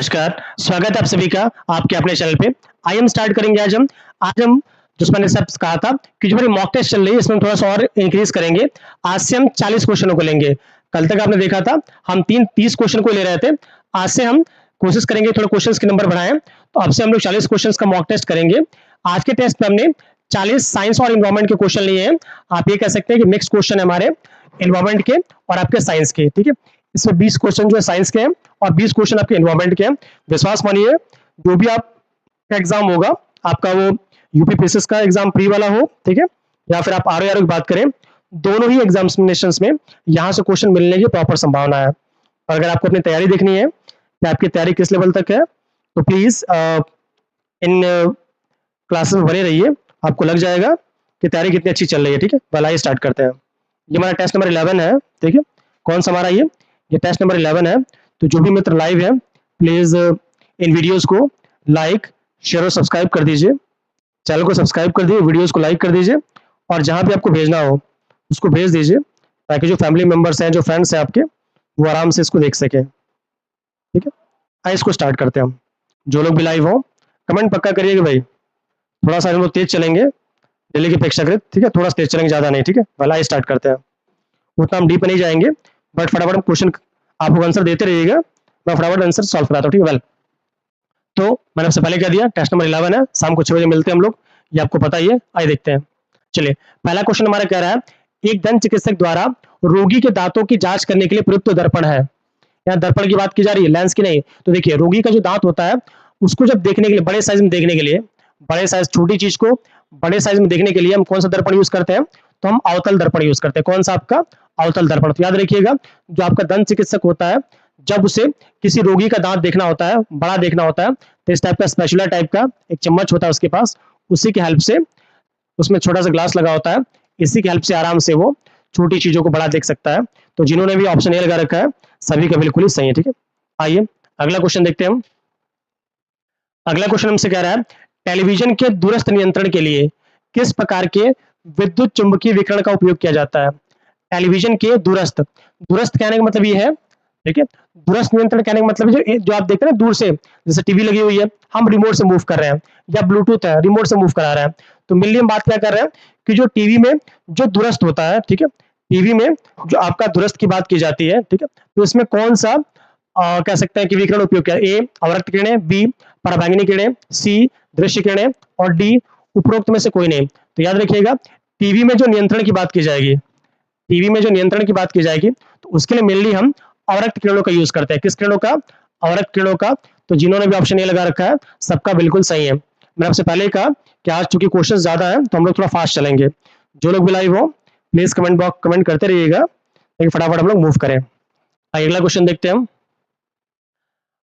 नमस्कार, स्वागत है आप सभी का आपके अपने चैनल पे। आइए हम स्टार्ट करेंगे आज हम जो मैंने सब कहा था कि जो हमारी मॉक टेस्ट चल रही है इसमें हम थोड़ा-सा और इंक्रीज़ करेंगे। आज से हम 40 क्वेश्चनों को लेंगे। कल तक आपने देखा था हम 30 क्वेश्चन को ले रहे थे। आज से हम कोशिश करेंगे थोड़ा क्वेश्चंस के नंबर बढ़ाएँ। तो अब से हम लोग 40 क्वेश्चंस का मॉक टेस्ट करेंगे। आज के टेस्ट में हमने 40 साइंस और एनवायरनमेंट के क्वेश्चन लिए हैं। आप ये कह सकते हैं कि मिक्स क्वेश्चन है हमारे एनवायरनमेंट के और आपके साइंस के, ठीक है? इसमें 20 क्वेश्चन जो है साइंस के हैं और 20 क्वेश्चन आपके एनवायरनमेंट के हैं। विश्वास मानिए जो भी आपका एग्जाम होगा, आपका वो यूपीपीएससी का एग्जाम प्री वाला हो, ठीक है, या फिर आप आरओ की बात करें, दोनों ही एग्जामिनेशंस में यहाँ से क्वेश्चन मिलने की प्रॉपर संभावना है। और अगर आपको अपनी तैयारी देखनी है कि आपकी तैयारी किस लेवल तक है, तो प्लीज इन क्लासेस में बने रहिए, आपको लग जाएगा कि तैयारी कितनी अच्छी चल रही है। ठीक है, पहला ही स्टार्ट करते हैं। ये हमारा टेस्ट नंबर 11 है, ठीक है। कौन सा हमारा ये टेस्ट नंबर 11 है। तो जो भी मित्र लाइव है प्लीज इन वीडियोस को लाइक शेयर और सब्सक्राइब कर दीजिए। चैनल को सब्सक्राइब कर दीजिए, वीडियोस को लाइक कर दीजिए और जहां भी आपको भेजना हो उसको भेज दीजिए, ताकि जो फैमिली मेंबर्स हैं, जो फ्रेंड्स हैं आपके, वो आराम से इसको देख सके। ठीक है, आइए इसको स्टार्ट करते हैं हम। जो लोग भी लाइव हो कमेंट पक्का करिएगा भाई। थोड़ा सा हम लोग तेज चलेंगे डेली की अपेक्षाकृत, ठीक है, थोड़ा तेज चलेंगे, ज्यादा नहीं, ठीक है। पहला स्टार्ट करते हैं। उतना हम डीप नहीं जाएंगे, बट फटाफट क्वेश्चन आप लोग आंसर देते रहिएगा, मैं फटाफट आंसर सॉल्व कराता हूँ, ठीक है। वेल, तो मैंने सबसे पहले कह दिया टेस्ट नंबर 11 है, शाम को 6 बजे मिलते हैं हम लोग, ये आपको पता ही है। आइए देखते हैं। चलिए, पहला क्वेश्चन हमारा कह रहा है, एक दंत चिकित्सक द्वारा रोगी के दांतों की जांच करने के लिए प्रयुक्त दर्पण है। यहाँ दर्पण की बात की जा रही है, लेंस की नहीं। तो देखिए, रोगी का जो दांत होता है उसको जब देखने के लिए, बड़े साइज में देखने के लिए, बड़े साइज छोटी चीज को बड़े साइज में देखने के लिए हम कौन सा दर्पण यूज करते हैं? तो हम अवतल दर्पण यूज करते हैं। कौन सा? आपका अवतल दर्पण। तो याद रखिएगा, जो आपका दंत चिकित्सक होता है, जब उसे किसी रोगी का दांत देखना होता है, बड़ा देखना होता है, तो इस टाइप का स्पैचुला टाइप का एक चम्मच होता है उसके पास, उसी की हेल्प से, उसमें छोटा सा ग्लास लगा होता है, इसी की हेल्प से आराम से वो छोटी चीजों को बड़ा देख सकता है। तो जिन्होंने भी ऑप्शन ए लगा रखा है सभी का बिल्कुल ही सही है, ठीक है। आइए अगला क्वेश्चन देखते हैं हम। अगला क्वेश्चन हमसे कह रहा है, टेलीविजन के दूरस्थ नियंत्रण के लिए किस प्रकार के विद्युत चुंबकीय विकिरण का उपयोग किया जाता है? टेलीविजन के दूरस्थ, दूरस्थ कहने का मतलब ये है, ठीक है, दूरस्थ नियंत्रण कहने का मतलब जो आप देखते हैं ना दूर से, जैसे टीवी लगी हुई है, हम रिमोट से मूव कर रहे हैं, या ब्लूटूथ है, रिमोट से मूव करा रहे हैं। तो मेनली हम बात क्या कर रहे हैं कि जो टीवी में जो दूरस्थ होता है, ठीक है, टीवी में जो आपका दूरस्थ की बात की जाती है, ठीक है, तो इसमें कौन सा कह सकते हैं कि विकिरण उपयोग किया? ए अवरक्त किरणें, बी पराबैंगनी किरणें, सी दृश्य किरणें और डी उपरोक्त में से कोई नहीं। तो याद रखिएगा, टीवी में जो नियंत्रण की बात की जाएगी, टीवी में जो नियंत्रण की बात की जाएगी, तो उसके लिए मेनली हम अवरक्त किरणों का यूज करते हैं। किस किरणों का? अवरक्त किरणों का। तो जिन्होंने भी ऑप्शन ए लगा रखा है सबका बिल्कुल सही है। मैंने आपसे पहले कहा कि आज चूंकि क्वेश्चन ज्यादा है तो हम लोग थोड़ा फास्ट चलेंगे। जो लोग भी लाइव हो प्लीज कमेंट बॉक्स कमेंट करते रहिएगा, लेकिन फटाफट हम लोग मूव करें। अगला क्वेश्चन देखते हैं हम।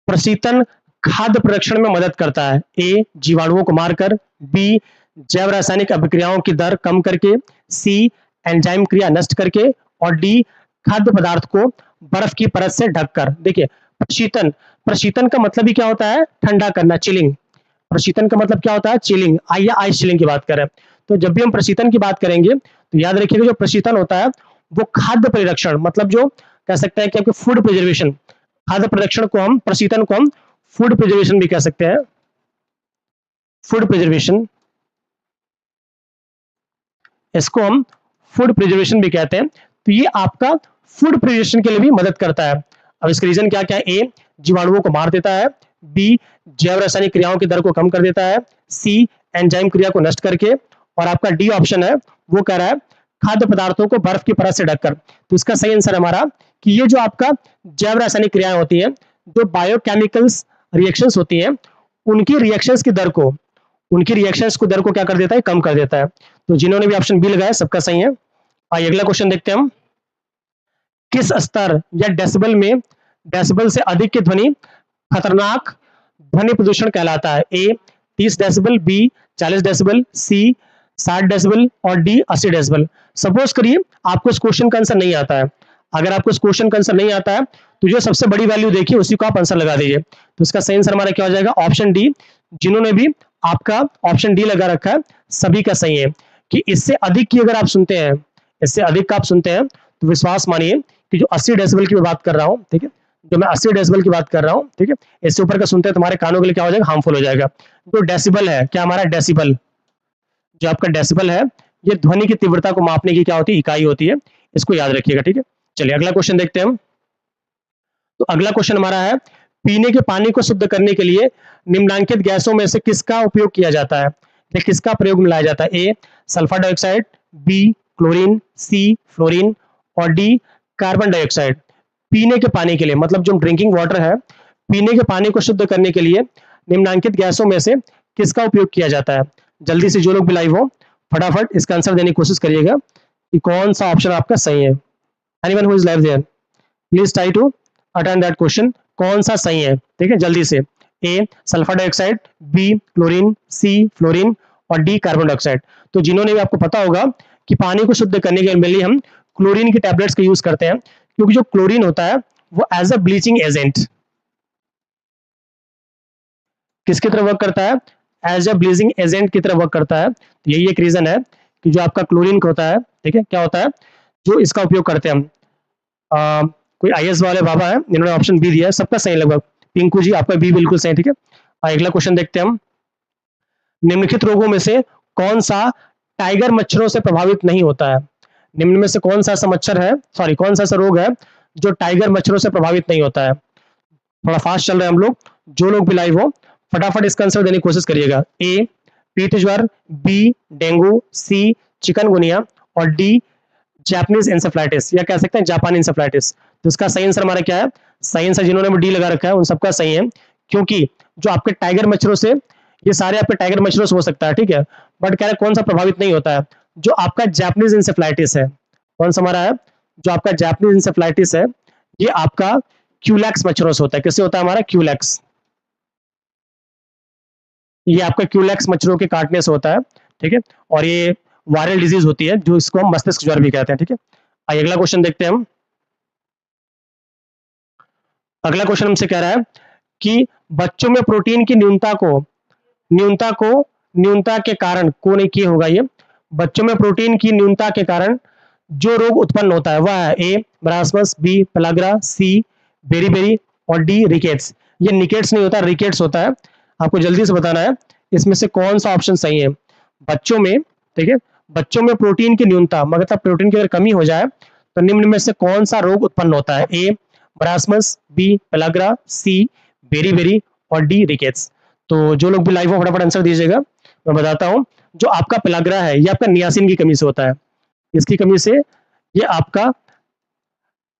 प्रशीतन खाद्य प्ररक्षण में मदद करता है। ए जीवाणुओं को मारकर, बी जैव रासायनिक अभिक्रियाओं की दर कम करके, सी एंजाइम क्रिया नष्ट करके और डी खाद्य पदार्थ को बर्फ की परत से ढककर। देखिए, प्रशीतन, प्रशीतन का मतलब ही क्या होता है? ठंडा करना, चिलिंग। प्रशीतन का मतलब क्या होता है? चिलिंग। आइए आइस चिलिंग की बात करें, तो जब भी हम प्रशीतन की बात करेंगे तो याद रखिएगा, जो प्रशीतन होता है वो खाद्य परिरक्षण, मतलब जो कह सकते हैं कि आपके फूड प्रिजर्वेशन, खाद्य परिरक्षण को हम, प्रशीतन को हम फूड प्रिजर्वेशन भी कह सकते हैं। फूड प्रिजर्वेशन, इसको हम फूड प्रिजर्वेशन भी कहते हैं। तो ये आपका फूड प्रिजर्वेशन के लिए भी मदद करता है। अब इसका रीजन क्या क्या है? ए जीवाणुओं को मार देता है, बी जैव रासायनिक क्रियाओं की दर को कम कर देता है, सी एंजाइम क्रिया को नष्ट करके, और आपका डी ऑप्शन है वो कह रहा है खाद्य पदार्थों को बर्फ की परत से ढककर। तो इसका सही आंसर हमारा कि ये जो आपका जैव रासायनिक क्रियाएं होती हैं, जो बायोकेमिकल्स रिएक्शंस होती हैं, उनकी रिएक्शंस की दर को, उनकी रिएक्शंस को दर को क्या कर देता है? कम कर देता है। तो जिन्होंने भी ऑप्शन बी लगाया सबका सही है। आइए अगला क्वेश्चन देखते हैं हम। किस स्तर या डेसिबल में, डेसिबल से अधिक की ध्वनि खतरनाक ध्वनि प्रदूषण कहलाता है? ए 30 डेसिबल, बी 40 डेसिबल, सी 60 डेसिबल और डी 80 डेसिबल। सपोज करिए आपको इस क्वेश्चन का आंसर नहीं आता है। अगर आपको इस क्वेश्चन का आंसर नहीं आता है तो जो सबसे बड़ी वैल्यू देखिए उसी को आप आंसर लगा दीजिए। तो इसका सही आंसर हमारा क्या हो जाएगा? Option D. जिन्होंने भी आपका ऑप्शन डी लगा रखा है सभी का सही है कि इससे अधिक की अगर आप सुनते हैं, इससे अधिक का आप सुनते हैं, तो विश्वास मानिए कि जो 80 डेसिबल की मैं बात कर रहा हूं, ठीक है, जो मैं 80 डेसिबल की बात कर रहा हूँ, ठीक है, इससे ऊपर का सुनते हैं तुम्हारे कानों के लिए क्या हो जाएगा, हार्मफुल हो जाएगा। जो डेसिबल है, क्या हमारा डेसिबल, जो आपका डेसिबल है, ये ध्वनि की तीव्रता को मापने की क्या होती है, इकाई होती है, इसको याद रखिएगा, ठीक है। चलिए अगला क्वेश्चन देखते हैं हम। तो अगला क्वेश्चन हमारा है, पीने के पानी को शुद्ध करने के लिए निम्नलिखित गैसों में से किसका उपयोग किया जाता है, या किसका प्रयोग में लाया जाता है। ए sulphur dioxide, B chlorine, C fluorine और डी कार्बन डाइऑक्साइड। पीने के पानी के लिए मतलब जो ड्रिंकिंग वाटर है, पीने के पानी को शुद्ध करने के लिए निम्नलिखित गैसों में से किसका उपयोग किया जाता है। जल्दी से जो लोग भी लाइव हो फटाफट इसका आंसर देने की कोशिश करिएगा कि कौन सा ऑप्शन आपका सही है। Anyone who is live there please try to attend that question, कौन सा सही है, ठीक है, जल्दी से। A sulphur dioxide, B chlorine, C fluorine और डी कार्बन डाइऑक्साइड। तो जिन्होंने भी आपको पता होगा कि पानी को शुद्ध करने के लिए हम क्लोरीन की टैबलेट्स का यूज करते हैं, क्योंकि जो क्लोरीन होता है वो एज अ ब्लीचिंग एजेंट किसकी तरह वर्क करता है, एज अ ब्लीचिंग एजेंट की तरह वर्क करता है। तो यही एक रीजन है कि जो आपका क्लोरीन होता है, ठीक है, क्या होता है, जो इसका उपयोग करते हैं हम। कोई आईएएस वाले बाबा है इन्होंने ऑप्शन बी दिया है, सबका सही लगभग। पिंकू जी आपका बी बिल्कुल सही, ठीक है। अगला क्वेश्चन देखते हैं हम। निम्नलिखित रोगों में से कौन सा टाइगर मच्छरों से प्रभावित नहीं होता है। निम्न में से कौन सा ऐसा मच्छर है, सॉरी कौन सा ऐसा रोग है जो टाइगर मच्छरों से प्रभावित नहीं होता है। थोड़ा फास्ट चल रहे हैं हम लोग, जो लोग भी लाइव हो फटाफट इसका आंसर देने की कोशिश करिएगा। ए पीत ज्वर, बी डेंगू, सी चिकनगुनिया और डी जापानीज इंसेफ्लाइटिस, या कह सकते हैं जापानी इंसेफ्लाइटिस। तो इसका सही आंसर हमारा क्या है, सही आंसर जिन्होंने भी डी लगा रखा है उन सबका सही है, क्योंकि जो आपके टाइगर मच्छरों से, ये सारे आपके टाइगर मच्छरों से हो सकता है, ठीक है, बट कह रहे कौन सा प्रभावित नहीं होता है, जो आपका जापानीज इंसेफ्लाइटिस है। कौन सा हमारा है, जो आपका जापानीज इंसेफ्लाइटिस है, ये आपका क्यूलैक्स मच्छरों से होता है। किससे होता है हमारा, क्यूलैक्स, ये आपका क्यूलैक्स मच्छरों के काटने से होता है, ठीक है, और ये वायरल डिजीज होती है जो इसको हम मस्तिष्क ज्वर भी कहते हैं, ठीक है। आइए अगला क्वेश्चन देखते हैं हम। अगला क्वेश्चन हमसे कह रहा है कि बच्चों में प्रोटीन की न्यूनता के कारण को नहीं किए होगा, ये बच्चों में प्रोटीन की न्यूनता के कारण जो रोग उत्पन्न होता है वह है ए मरासमस, बी पेलाग्रा, सी बेरीबेरी और डी रिकेट्स। ये निकेट्स नहीं होता, रिकेट्स होता है। आपको जल्दी से बताना है इसमें से कौन सा ऑप्शन सही है। बच्चों में, ठीक है, बच्चों में प्रोटीन की न्यूनता मतलब प्रोटीन की अगर कमी हो जाए तो निम्न में से कौन सा रोग उत्पन्न होता है। ए मरासमस, बी पेलाग्रा, सी बेरीबेरी और डी रिकेट्स। तो जो लोग भी लाइव हो फटाफट आंसर दीजिएगा, मैं बताता हूँ। जो आपका पेलाग्रा है ये आपका नियासिन की कमी से होता है, इसकी कमी से, ये आपका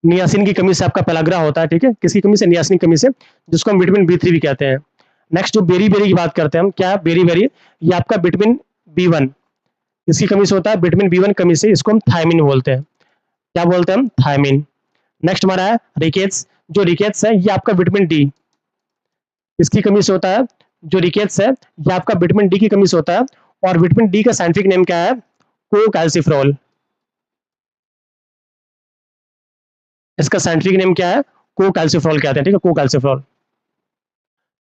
नियासिन की कमी से आपका पेलाग्रा होता है, ठीक है, किसकी कमी से, नियासिन की कमी से, जिसको हम विटामिन बी3 भी कहते हैं। नेक्स्ट जो बेरी की बात करते हैं हम, क्या बेरी, ये आपका विटामिन बी1, इसकी कमी से होता है, विटामिन बी1 कमी से, इसको हम थायमिन बोलते हैं। क्या बोलते हैं हम, थायमिन। नेक्स्ट हमारा है रिकेट्स, जो रिकेट्स है ये आपका विटामिन डी, इसकी कमी से होता है। जो रिकेट्स है ये आपका विटामिन डी की कमी से होता है, और विटामिन डी का साइंटिफिक नेम क्या है, कोकैल्सिफेरॉल। इसका साइंटिफिक नेम क्या है, कोकैल्सिफेरॉल कहते हैं, ठीक है, कोकैल्सिफेरॉल।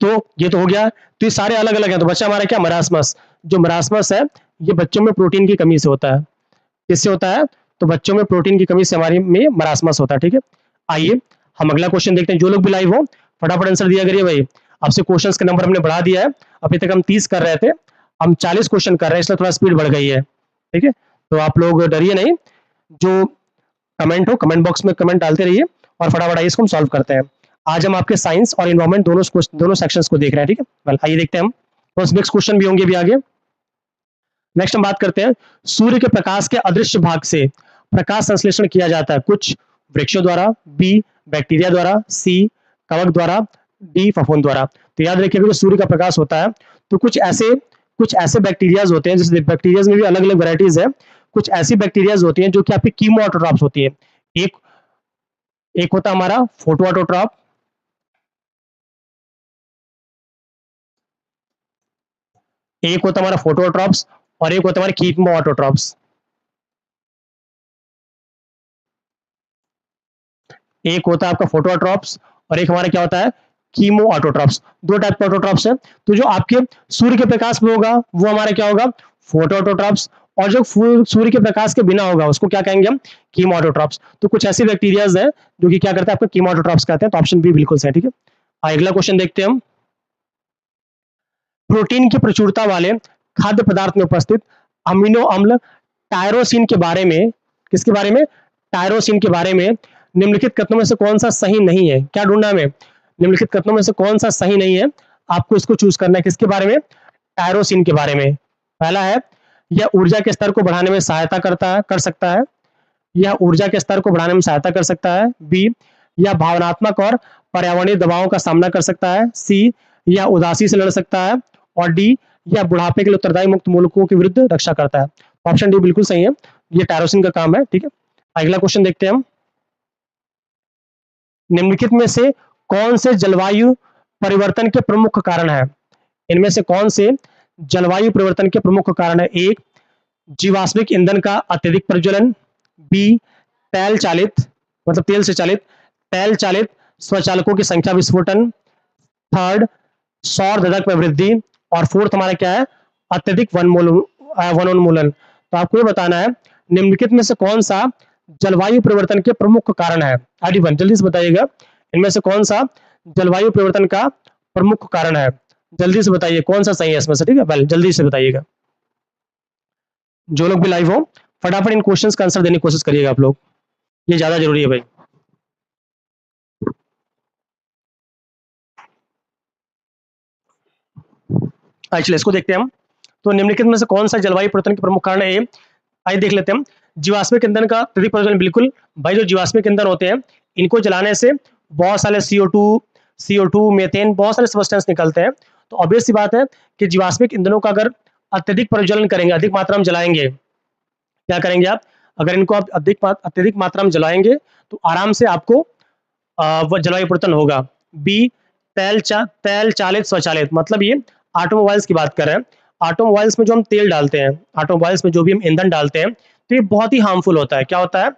तो ये तो हो गया। तो ये सारे अलग अलग हैं। तो बच्चा हमारा क्या, मरासमस। जो मरासमस है ये बच्चों में प्रोटीन की कमी से होता है। किससे होता है, तो बच्चों में प्रोटीन की कमी से हमारी में मरासमस होता है, ठीक है। आइए हम अगला क्वेश्चन देखते हैं। जो लोग भी लाइव हो फटाफट आंसर दिया करिए भाई। आपसे क्वेश्चंस का नंबर हमने बढ़ा दिया है, अभी तक हम 30 कर रहे थे, हम 40 क्वेश्चन कर रहे हैं, इसलिए थोड़ा स्पीड बढ़ गई है, ठीक है। तो आप लोग डरिए नहीं, जो कमेंट हो कमेंट बॉक्स में कमेंट डालते रहिए और फटाफट आइए इसको हम सॉल्व करते हैं। आज हम आपके साइंस और इन्वायरमेंट दोनों सेक्शंस को देख रहे हैं, ठीक है। वेल आइए देखते हैं हम, तो नेक्स्ट क्वेश्चन भी होंगे भी आगे। नेक्स्ट हम बात करते हैं, सूर्य के प्रकाश के अदृश्य भाग से प्रकाश संश्लेषण किया जाता है, कुछ वृक्षों द्वारा, बी बैक्टीरिया द्वारा, सी कवक द्वारा, डी फफूंद द्वारा। तो याद रखिएगा, जो सूर्य का प्रकाश होता है तो कुछ ऐसे बैक्टीरियाज होते हैं, जैसे बैक्टीरियाज में भी अलग अलग वैरायटीज है। कुछ ऐसी बैक्टीरियाज होती हैं जो कि आपकी कीमो ऑटोट्रॉप्स होती है। एक होता है हमारा फोटो ऑटोट्रॉप, एक होता है हमारा फोटोट्रॉप्स और एक होता है हमारे कीमो ऑटोट्रॉप्स। एक होता है आपका फोटोट्रॉप्स और एक हमारा क्या होता है, कीमो ऑटोट्रॉप्स। दो टाइप के ऑटोट्रॉप्स हैं। तो जो आपके सूर्य के प्रकाश में होगा वो हमारा क्या होगा, फोटो ऑटोट्रॉप्स, और जो सूर्य के प्रकाश के बिना होगा उसको क्या कहेंगे हम, कीमोटोट्रॉप्स। तो कुछ ऐसे बैक्टीरियाज हैं जो कि क्या करते हैं, आपको कीमोटोट्रॉप्स कहते हैं। तो ऑप्शन बी बिल्कुल सही, ठीक है। अगला क्वेश्चन देखते हैं हम। प्रोटीन की प्रचुरता वाले खाद्य पदार्थ में उपस्थित अमीनो अम्ल टायरोसिन के बारे में, किसके बारे में, टायरोसिन के बारे में निम्नलिखित कथनों में से कौन सा सही नहीं है। क्या ढूंढना है हमें, निम्नलिखित कथनों में से कौन सा सही नहीं है, आपको इसको चूज करना है। किसके बारे में, टायरोसिन के बारे में। पहला है, यह ऊर्जा के स्तर को बढ़ाने में सहायता कर सकता है। यह ऊर्जा के स्तर को बढ़ाने में सहायता कर सकता है। बी, यह भावनात्मक और पर्यावरणीय दबावों का सामना कर सकता है। सी, यह उदासी से लड़ सकता है। और डी, यह बुढ़ापे के लिए उत्तरदायी मुक्त मूलकों के विरुद्ध रक्षा करता है। ऑप्शन डी बिल्कुल सही है, ये टायरोसिन का काम है, ठीक है। अगला क्वेश्चन देखते हैं हम। निम्नलिखित में से कौन से जलवायु परिवर्तन के प्रमुख कारण है। इनमें से कौन से जलवायु परिवर्तन के प्रमुख कारण है। एक, जीवाश्मिक ईंधन का अत्यधिक प्रज्वलन। बी, तेल चालित, मतलब तेल से चालित, तेल चालित स्वचालकों की संख्या विस्फोटन। थर्ड, सौर ददक में वृद्धि। और फोर्थ हमारा क्या है, अत्यधिक वनोन्मूलन। तो आपको ये बताना है निम्नलिखित में से कौन सा जलवायु परिवर्तन के प्रमुख कारण है। आदि वन, जल्दी से बताइएगा, इनमें से कौन सा जलवायु परिवर्तन का प्रमुख कारण है। जल्दी से बताइए कौन सा सही है इसमें से, ठीक है, पहले जल्दी से बताइएगा। जो लोग भी लाइव हो फटाफट इन क्वेश्चंस का आंसर देने की कोशिश करिएगा आप लोग, ये ज्यादा जरूरी है भाई। चलिए इसको देखते हैं हम। तो निम्नलिखित में से कौन सा जलवायु परिवर्तन के प्रमुख कारण है। आइए देख लेते हैं हम। जीवाश्मिक ईंधन का अत्यधिक प्रज्वलन, बिल्कुल भाई, जो जीवाश्मिक ईंधन होते हैं इनको जलाने से बहुत सारे CO2 मीथेन, बहुत सारे सब्सटेंस निकलते हैं। तो ऑब्वियस सी बात है कि जीवाश्मिक ईंधनों का अगर अत्यधिक प्रज्वलन करेंगे, अधिक मात्रा में जलाएंगे, क्या करेंगे आप, अगर इनको आप अत्यधिक मात्रा में जलाएंगे तो आराम से आपको जलवायु परिवर्तन होगा। बी, तेल चालित स्वचालित, मतलब ये ऑटोमोबाइल्स की बात कर रहे हैं। ऑटोमोबाइल्स में जो हम तेल डालते हैं, ऑटोमोबाइल्स में जो भी हम ईंधन डालते हैं, तो ये बहुत ही हार्मफुल होता है। क्या होता है,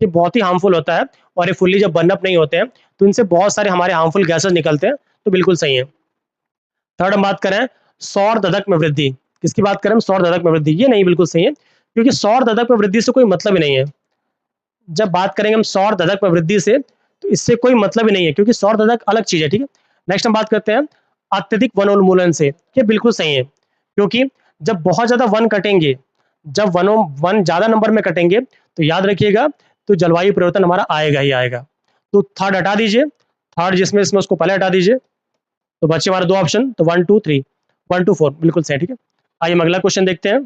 ये बहुत ही हार्मफुल होता है। और ये फुल्ली जब बर्नअप नहीं होते हैं तो इनसे बहुत सारे हमारे हार्मफुल गैसेस निकलते हैं। तो बिल्कुल सही है। थर्ड हम बात करें सौर ददक में वृद्धि, किसकी बात करें हम, सौर ददक में वृद्धि, ये नहीं बिल्कुल सही है, क्योंकि सौर ददक में वृद्धि से कोई मतलब ही नहीं है। जब बात करेंगे हम सौर ददक में वृद्धि से, तो इससे कोई मतलब ही नहीं है, क्योंकि सौर ददक अलग चीज है, ठीक है। नेक्स्ट हम बात करते हैं अत्यधिक वनोन्मूलन से, ये बिल्कुल सही है, क्योंकि जब बहुत ज्यादा वन कटेंगे, जब वन ज्यादा नंबर में कटेंगे, तो याद रखिएगा, तो जलवायु परिवर्तन हमारा आएगा ही आएगा। तो थर्ड हटा दीजिए, थर्ड जिसमें इसमें उसको पहले हटा दीजिए। तो बच्चे हमारे दो ऑप्शन, तो 1 2 3, 1 2 4 बिल्कुल सही, ठीक है। आइए हम अगला क्वेश्चन देखते हैं।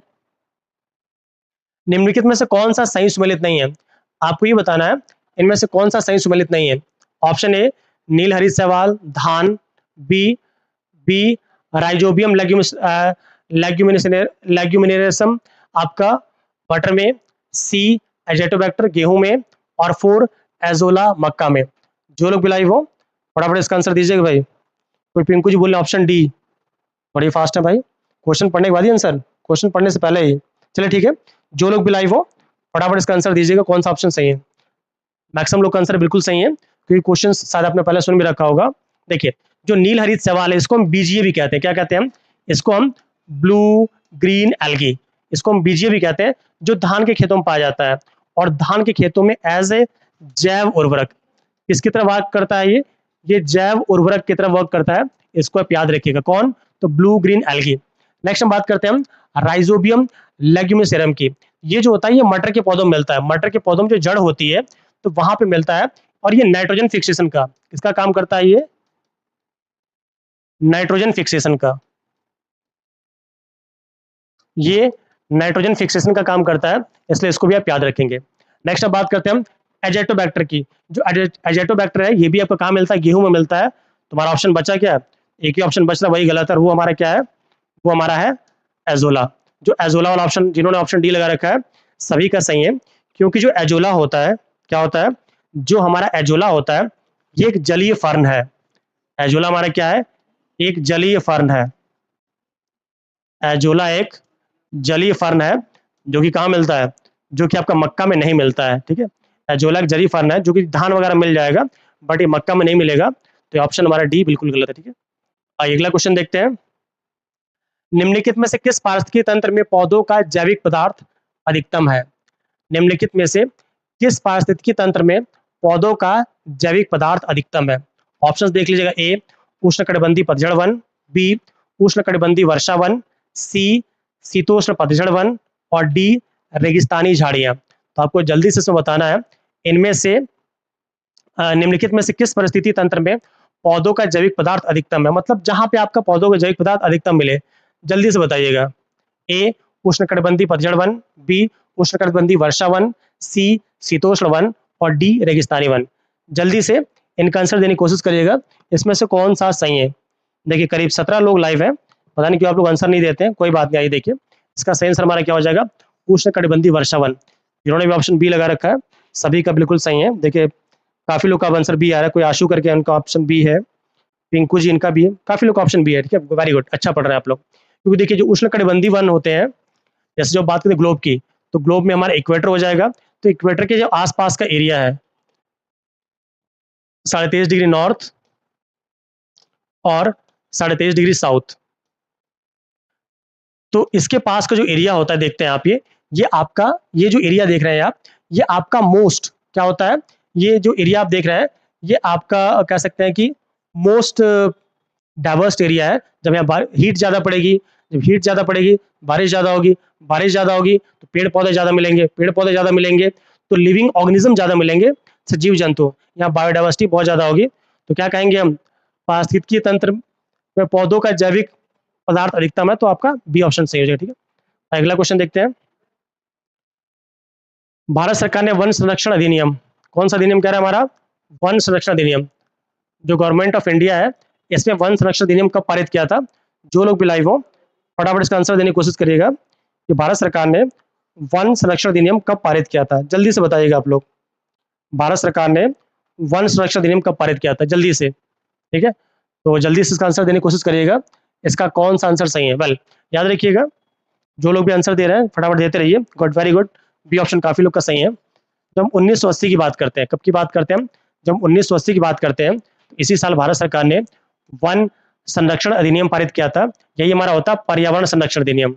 निम्नलिखित में से कौन सा सही सुमेलित नहीं है, आपको ये बताना है इनमें से कौन सा सही सुमेलित नहीं है। ऑप्शन ए, नील हरित शैवाल, धान। बी, राइजोबियम लेग्यूमिनेरियसम आपका बटर में। सी, एजेटोबैक्टर गेहूं में। और 4, एजोला मक्का में। जो लोग बिलाई हो फटाफट इसका आंसर दीजिएगा भाई। कोई पिंकू जी बोल रहे ऑप्शन डी, बड़ी फास्ट है भाई, क्वेश्चन पढ़ने के बाद ही आंसर, क्वेश्चन पढ़ने से पहले ही। चलिए ठीक है, जो लोग भी लाइव हो फटाफट इसका आंसर दीजिएगा कौन सा ऑप्शन सही है। मैक्सिमम लोग का आंसर बिल्कुल सही है, क्योंकि क्वेश्चन शायद आपने पहले सुन भी रखा होगा। देखिए, जो नील हरित सवाल है इसको हम बीजीए भी कहते हैं। क्या कहते हैं हम इसको, हम ब्लू ग्रीन एल्गी, इसको हम बीजीए भी कहते हैं, जो धान के खेतों में पाया जाता है। और धान के खेतों में एज ए जैव उर्वरक किसकी तरह वर्क करता है, ये जैव उर्वरक की तरह वर्क करता है। इसको आप याद रखिएगा, कौन, तो ब्लू ग्रीन एल्गी। नेक्स्ट हम बात करते हैं हम राइजोबियम लेग्यूमिसेरम की। ये जो होता है ये मटर के पौधों में मिलता है, मटर के पौधों में जो जड़ होती है तो वहां पे मिलता है। और ये नाइट्रोजन फिक्सेशन का, किसका काम करता है, ये नाइट्रोजन फिक्सेशन का, ये नाइट्रोजन फिक्सेशन का काम करता है, इसलिए इसको भी आप याद रखेंगे। नेक्स्ट अब बात करते हैं हम एजेटोबैक्टर की। जो एजेटोबैक्टर है ये भी आपको कहाँ मिलता है, गेहूं में मिलता है। तुम्हारा ऑप्शन बचा क्या, एक ही ऑप्शन बच रहा, वही गलत है। वो हमारा क्या है, वो हमारा है एजोला। जो एजोला वाला ऑप्शन, जिन्होंने ऑप्शन डी लगा रखा है सभी का सही है, क्योंकि जो एजोला होता है, क्या होता है, जो हमारा एजोला होता है ये एक जलीय फर्न है। एजोला हमारा क्या है, एक जलीय फर्न है। एजोला एक जलीय फर्न है, जो कि कहाँ मिलता है, जो कि आपका मक्का में नहीं मिलता है, ठीक है। एजोला एक जलीय फर्न है, जो कि धान वगैरह मिल जाएगा, बट ये मक्का में नहीं मिलेगा। तो ऑप्शन हमारा डी बिल्कुल गलत है, ठीक है। आइए अगला क्वेश्चन देखते हैं। निम्नलिखित में से किस पारिस्थितिकी तंत्र में पौधों का जैविक पदार्थ अधिकतम है? निम्नलिखित में से किस पारिस्थितिकी तंत्र में पौधों का जैविक पदार्थ अधिकतम है? ऑप्शंस देख लीजिएगा। ए उष्णकटिबंधीय पतझड़ वन, बी उष्णकटिबंधीय वर्षा वन, सी शीतोष्ण पतझड़ वन और डी रेगिस्तानी झाड़ियां। तो आपको जल्दी से इसमें बताना है इनमें से निम्नलिखित में से किस परिस्थिति तंत्र में पौधों का जैविक पदार्थ अधिकतम है, मतलब जहां पे आपका पौधों का जैविक पदार्थ अधिकतम मिले। जल्दी से बताइएगा। ए उष्णकटिबंधीय पतझड़ वन, बी उष्णकटिबंधीय वर्षा वन, सी शीतोष्ण वन और डी रेगिस्तानी वन। जल्दी से इनका आंसर देने की कोशिश करिएगा, इसमें से कौन सा सही है। देखिए करीब 17 लोग लाइव हैं, पता नहीं क्यों आप लोग आंसर नहीं देते हैं, कोई बात नहीं। आइए देखिए इसका सही आंसर हमारा क्या हो जाएगा, उष्णकटिबंधीय वर्षा वन। जिन्होंने भी ऑप्शन बी लगा रखा है सभी का बिल्कुल सही है। देखिए काफी लोग का आंसर बी आ रहा है, कोई आशु करके उनका ऑप्शन बी है, पिंकू जी इनका भी है, काफी लोग का ऑप्शन बी है। ठीक है, वेरी गुड, अच्छा पढ़ रहे हैं आप लोग। क्योंकि देखिए जो उष्णकटिबंधीय वन होते हैं, जैसे जो बात करें ग्लोब की, तो ग्लोब में हमारा इक्वेटर हो जाएगा, तो इक्वेटर के जो आसपास का एरिया है 23.5 डिग्री नॉर्थ और 23.5 डिग्री साउथ, तो इसके पास का जो एरिया होता है, देखते हैं आप ये आपका, ये जो एरिया देख रहे हैं आप, ये आपका मोस्ट क्या होता है, ये जो एरिया आप देख रहे हैं ये आपका कह सकते हैं कि मोस्ट डाइवर्स एरिया है। जब यहाँ हीट ज़्यादा पड़ेगी, जब हीट ज़्यादा पड़ेगी बारिश ज़्यादा होगी, बारिश ज़्यादा होगी तो पेड़ पौधे ज़्यादा मिलेंगे, पेड़ पौधे ज़्यादा मिलेंगे तो लिविंग ऑर्गेनिज्म ज़्यादा मिलेंगे, जीव जंतु, यहाँ बायोडाइवर्सिटी बहुत ज़्यादा होगी। तो क्या कहेंगे हम, पारिस्थितिकीय तंत्र में पौधों का जैविक पदार्थ अधिकतम है, तो आपका बी ऑप्शन सही हो जाएगा। ठीक है, अगला क्वेश्चन देखते हैं। भारत सरकार ने वन संरक्षण अधिनियम, कौन सा अधिनियम कह रहा है हमारा, वन संरक्षण अधिनियम, जो गवर्नमेंट ऑफ इंडिया है, इसमें वन संरक्षण अधिनियम कब पारित किया था? जो लोग भी लाइव हो फटाफट इसका आंसर देने की कोशिश करिएगा कि भारत सरकार ने वन संरक्षण अधिनियम कब पारित किया था। जल्दी से बताइएगा आप लोग, भारत सरकार ने वन संरक्षण अधिनियम कब पारित किया था, जल्दी से। ठीक है, तो जल्दी से इसका आंसर देने की कोशिश करिएगा, इसका कौन सा आंसर सही है। वेल याद रखिएगा, जो लोग भी आंसर दे रहे हैं फटाफट देते रहिए। Good, very good, B option काफी लोग का सही है। जब हम 1980 की बात करते हैं, कब की बात करते हैं हम, जब 1980 की बात करते हैं, तो इसी साल भारत सरकार ने वन संरक्षण अधिनियम पारित किया था। यही हमारा होता पर्यावरण संरक्षण अधिनियम।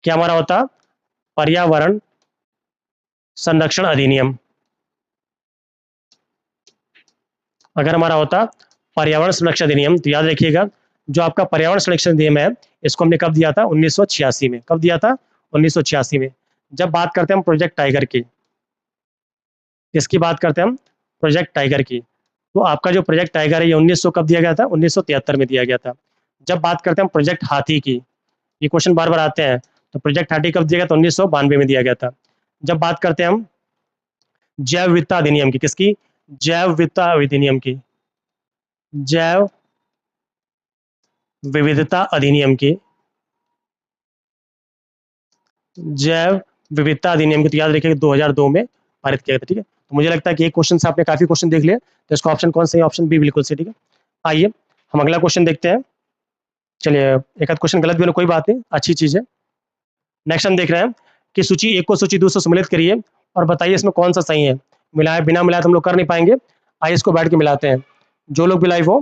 क्या हमारा होता, पर्यावरण संरक्षण अधिनियम। अगर हमारा होता पर्यावरण संरक्षण अधिनियम, तो याद रखिएगा जो आपका पर्यावरण संरक्षण अधिनियम है, इसको हमने कब दिया था, 1986 में। कब दिया था, 1986 में। जब बात करते हैं हम प्रोजेक्ट टाइगर की, किसकी बात करते हैं हम, प्रोजेक्ट टाइगर की, तो आपका जो प्रोजेक्ट टाइगर है ये 1900 कब दिया गया था, 1973 में दिया गया था। जब बात करते हैं हम प्रोजेक्ट हाथी की, ये क्वेश्चन बार बार आते हैं, तो प्रोजेक्ट हाथी कब दिया गया था, 1992 में दिया गया था। जब बात करते हैं हम जैव विविधता अधिनियम की, किसकी, जैव विविधता अधिनियम की, जैव विविधता अधिनियम की, जैव विविधता अधिनियम की, तो याद रखिएगा 2002 में पारित किया गया था। ठीक है, तो मुझे लगता है कि एक क्वेश्चन से आपने काफी क्वेश्चन देख लिए, तो इसका ऑप्शन कौन सा है, ऑप्शन बी बिल्कुल सही। ठीक है, आइए हम अगला क्वेश्चन देखते हैं। चलिए एक आध क्वेश्चन गलत भी हो कोई बात नहीं, अच्छी चीज है। नेक्स्ट हम देख रहे हैं कि सूची एक को सूची 2 से सम्मिलित करिए और बताइए इसमें कौन सा सही है। मिलाए बिना मिलाए तो हम लोग कर नहीं पाएंगे, आइए इसको बैठ के मिलाते हैं। जो लोग भी लाइव हो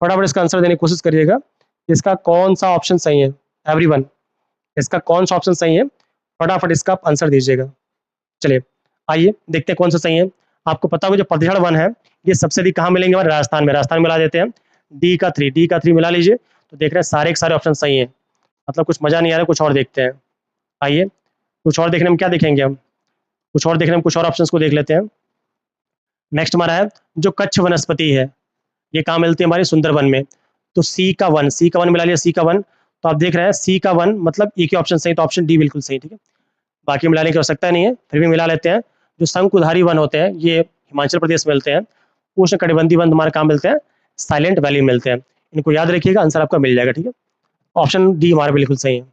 फटाफट इसका आंसर देने की कोशिश करिएगा, इसका कौन सा ऑप्शन सही है। एवरीवन, इसका कौन सा ऑप्शन सही है, फटाफट इसका आंसर दीजिएगा। चलिए आइए देखते हैं कौन सा सही है। आपको पता होगा जो पतझड़ वन है ये सबसे अधिक कहाँ मिलेंगे, हमारे राजस्थान में। राजस्थान मिला देते हैं, डी का 3 मिला लीजिए, तो देख रहे हैं सारे के सारे ऑप्शन सही है। मतलब कुछ मजा नहीं आ रहा, कुछ और देखते हैं। आइए कुछ और देखने में क्या देखेंगे हम, कुछ और देखने में कुछ और ऑप्शंस को देख लेते हैं। नेक्स्ट हमारा है जो कच्छ वनस्पति है, ये कहाँ मिलती है, हमारे सुंदरवन में। तो सी का वन मिला लिया, सी का वन। तो आप देख रहे हैं सी का वन मतलब एक ही ऑप्शन सही, तो ऑप्शन डी बिल्कुल सही। ठीक है, बाकी मिलाने की आवश्यकता नहीं है, फिर भी मिला लेते हैं। जो शंकुधारी वन होते हैं ये हिमाचल प्रदेश में मिलते हैं। उष्ण कटिबंधीय वन हमारे कहाँ मिलते हैं, साइलेंट वैली मिलते हैं। इनको याद रखिएगा, आंसर आपका मिल जाएगा। ठीक है, ऑप्शन डी हमारा बिल्कुल सही है।